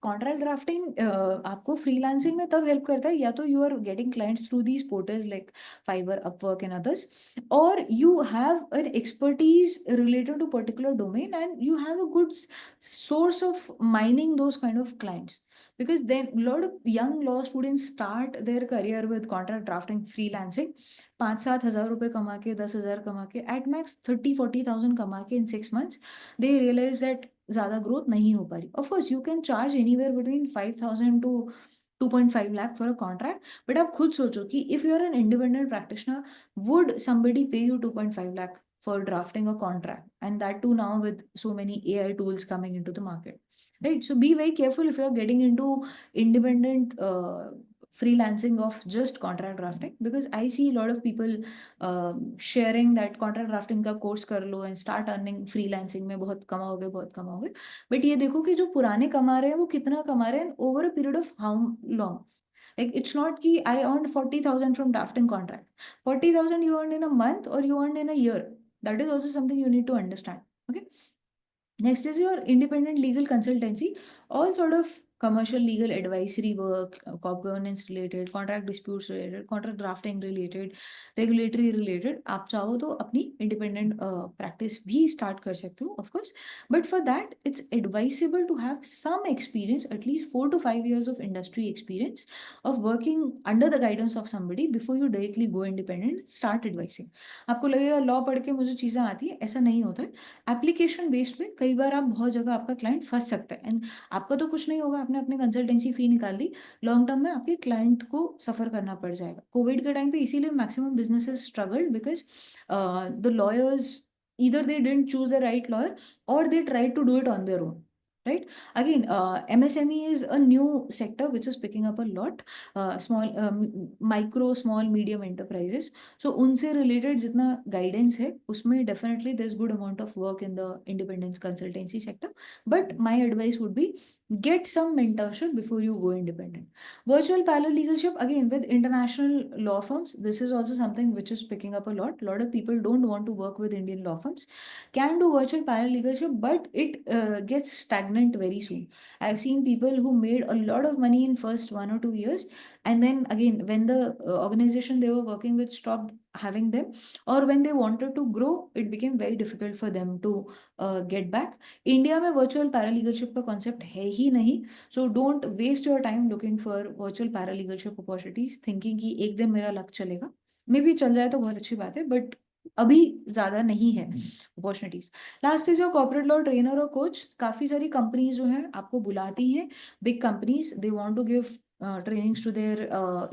Contract drafting आपको freelancing में तब help करता है या तो you are getting clients through these portals like Fiverr, Upwork and others, और you have an expertise related to particular domain and you have a good source of mining those kind of clients. Because then a lot of young law students start their career with contract drafting, freelancing, 5-7 हज़ार रुपए कमा के, 10 हज़ार कमा के, at max 30-40 thousand कमा के in 6 months, they realize that ज्यादा ग्रोथ नहीं हो पा रही. Of course you can charge anywhere between 5,000 to 2.5 lakh for a contract, but आप खुद सोचो कि if you are an independent practitioner, would somebody pay you 2.5 lakh for drafting a contract, and that too now with so many AI tools coming into the market, right? So be very careful if you are getting into independent freelancing of just contract drafting, because I see a lot of people sharing that contract drafting का course कर लो and start earning freelancing में बहुत कमाओगे, बहुत कमाओगे. But ये देखो कि जो पुराने कमा रहे हैं वो कितना कमा रहे हैं over a period of how long. Like it's not कि I earned 40,000 from drafting contract. 40,000 you earned in a month or you earned in a year. That is also something you need to understand. Okay. Next is your independent legal consultancy, all sort of commercial legal advisory work, corp governance related, contract disputes related, contract drafting related, regulatory related. आप चाहो तो अपनी independent practice भी start कर सकते हो, of course. But for that, it's advisable to have some experience, at least 4 to 5 years of industry experience of working under the guidance of somebody before you directly go independent, start advising. आपको लगेगा law पढ़ के मुझे चीजें आती है, ऐसा नहीं होता है. एप्लीकेशन बेस्ड में कई बार आप बहुत जगह आपका क्लाइंट फंस सकता है, एंड आपका तो कुछ नहीं होगा, आपने अपनी कंसल्टेंसी फी निकाल दी, लॉन्ग टर्म में आपके क्लाइंट को सफर करना पड़ जाएगा. कोविड के टाइम पे इसीलिए maximum businesses struggled because the lawyers either they didn't choose the right lawyer or they tried to do it on their own, right? Again, MSME is a new sector which is picking up a lot. Small, micro, small, medium enterprises. So unse related jitna guidance hai, usme definitely there's good amount of work in the independence consultancy sector. But my advice would be get some mentorship before you go independent. Virtual paralegalship, again, with international law firms, this is also something which is picking up a lot. A lot of people don't want to work with Indian law firms, can do virtual paralegalship, but it gets stagnant very soon. I've seen people who made a lot of money in first 1 or 2 years, and then again, when the organization they were working with stopped having them, or when they wanted to grow, it became very difficult for them to get back. India में virtual paralegalship का concept है ही नहीं, so don't waste your time looking for virtual paralegalship opportunities thinking कि एक दिन मेरा luck चलेगा. मे बी चल जाए तो बहुत अच्छी बात है, बट अभी ज्यादा नहीं है opportunities. Last is your corporate law trainer और कोच. काफी सारी कंपनीज जो है आपको बुलाती हैं, big companies, they want to give trainings to their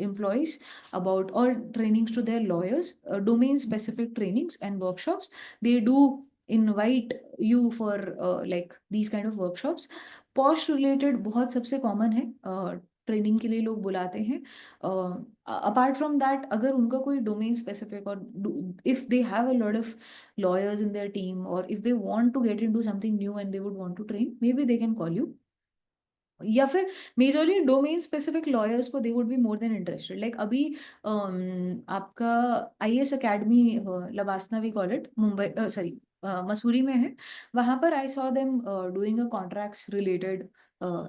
employees about, or trainings to their lawyers, domain specific trainings and workshops. They do invite you for like these kind of workshops. Posh related बहुत सबसे common है, training के लिए लोग बुलाते हैं. Apart from that, अगर उनका कोई डोमेन स्पेसिफिक, और if they have a lot of lawyers in their team, or if they want to get into something new and they would want to train, maybe they can call you. या फिर majorly domain specific lawyers को they would be more than interested. Like अभी आपका IAS academy LBSNAA we call it, Mumbai, sorry, Mussoorie में है. वहां पर I saw them doing a contracts related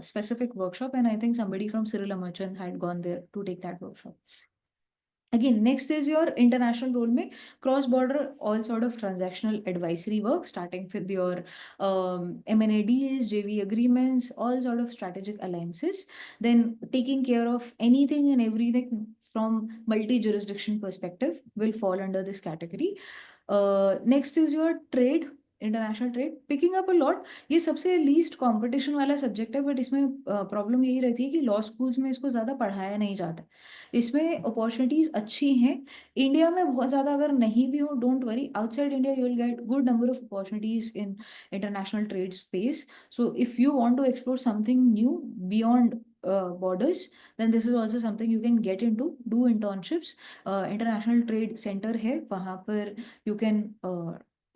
specific workshop, and I think somebody from Cyril Merchant had gone there to take that workshop. Again, next is your international role में cross border all sort of transactional advisory work, starting with your M&A JV agreements, all sort of strategic alliances, then taking care of anything and everything from multi-jurisdiction perspective will fall under this category. Next is your trade, international trade picking up a lot. ये सबसे least competition वाला subject है, but इसमें problem यही रहती है कि law schools में इसको ज़्यादा पढ़ाया नहीं जाता. इसमें अपॉर्चुनिटीज अच्छी हैं. इंडिया में बहुत ज़्यादा अगर नहीं भी हो, don't worry, outside India you will get good number of opportunities in international trade space. So if you want to explore something new beyond borders, then this is also something you can get into. Do internships. International Trade Center है, वहाँ पर you can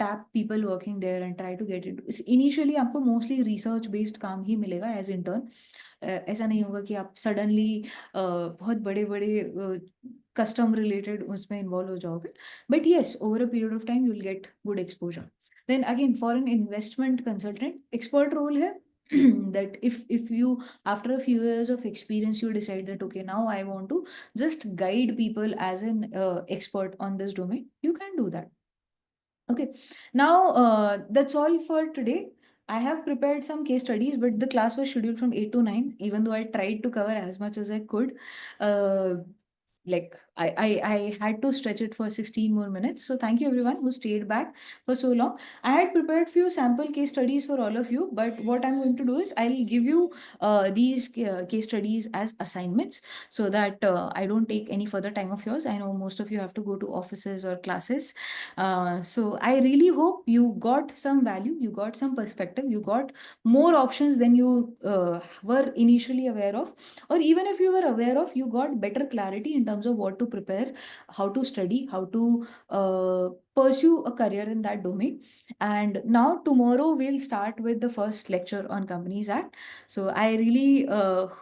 tap people working there and try to get into. Initially आपको mostly research based काम ही मिलेगा as intern. ऐसा नहीं होगा कि आप सडनली बहुत बड़े बड़े कस्टम रिलेटेड उसमें इन्वॉल्व हो जाओगे, but yes, over a period of time you will get good exposure. Then again, for an investment consultant, expert role है. That if you, after a few years of experience, you decide that okay, now I want to just guide people as an expert on this domain, you can do that. Okay, now that's all for today. I have prepared some case studies, but the class was scheduled from 8 to 9, even though I tried to cover as much as I could. Uh, like I had to stretch it for 16 more minutes. So thank you everyone who stayed back for so long. I had prepared few sample case studies for all of you, but what I'm going to do is I'll give you these case studies as assignments so that I don't take any further time of yours. I know most of you have to go to offices or classes. So I really hope you got some value, you got some perspective, you got more options than you were initially aware of, or even if you were aware of, you got better clarity in terms of what to prepare, how to study, how to pursue a career in that domain. And now tomorrow we'll start with the first lecture on Companies Act. So I really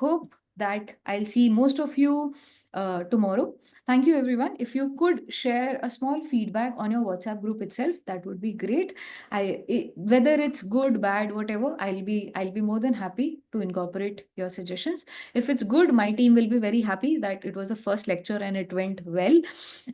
hope that I'll see most of you tomorrow. Thank you everyone. If you could share a small feedback on your WhatsApp group itself, that would be great. Whether it's good, bad, whatever, I'll be more than happy to incorporate your suggestions. If it's good, my team will be very happy that it was the first lecture and it went well.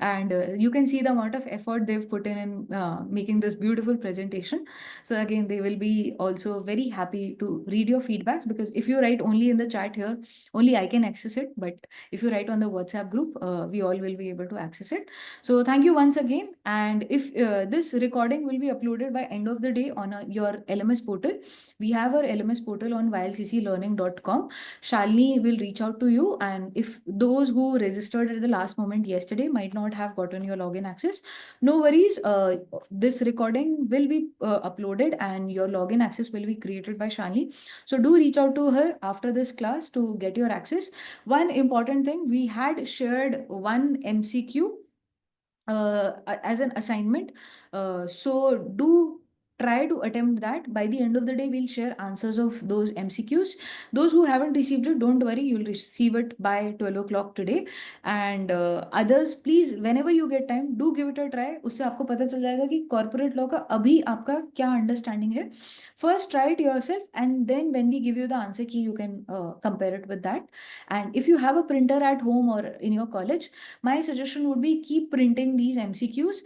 And you can see the amount of effort they've put in making this beautiful presentation. So again, they will be also very happy to read your feedbacks, because if you write only in the chat here, only I can access it. But if you write on the WhatsApp group, we all will be able to access it. So thank you once again. And if this recording will be uploaded by end of the day on your LMS portal, we have our LMS portal on YLCC ylcclearning.com. Shalini will reach out to you, and if those who registered at the last moment yesterday might not have gotten your login access, no worries. This recording will be uploaded and your login access will be created by Shalini. So do reach out to her after this class to get your access. One important thing, we had shared one MCQ as an assignment. So do try to attempt that. By the end of the day, we'll share answers of those MCQs. Those who haven't received it, don't worry, you'll receive it by 12 o'clock today. And others, please, whenever you get time, do give it a try. उससे आपको पता चल जाएगा कि corporate law का अभी आपका क्या understanding है. First, try it yourself, and then when we give you the answer key, you can compare it with that. And if you have a printer at home or in your college, my suggestion would be keep printing these MCQs,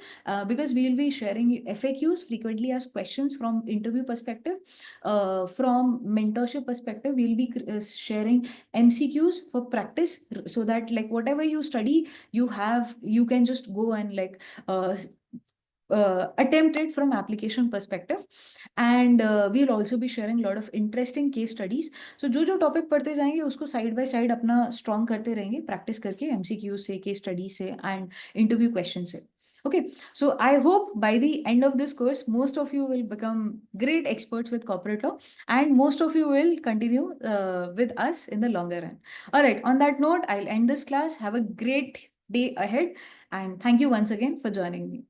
because we will be sharing FAQs, frequently asked questions from interview perspective. From mentorship perspective, we will be sharing MCQs for practice, so that like whatever you study, you can just go and like attempt it from application perspective. And we'll also be sharing a lot of interesting case studies. So जो जो topic पढ़ते जाएंगे उसको side by side अपना strong करते रहेंगे, practice करके MCQ से, केस स्टडी से एंड इंटरव्यू क्वेश्चन से. Okay, so I hope by the end of this course, most of you will become great experts with corporate law, and most of you will continue with us in the longer run. All right, on that note, I'll end this class. Have a great day ahead, and thank you once again for joining me.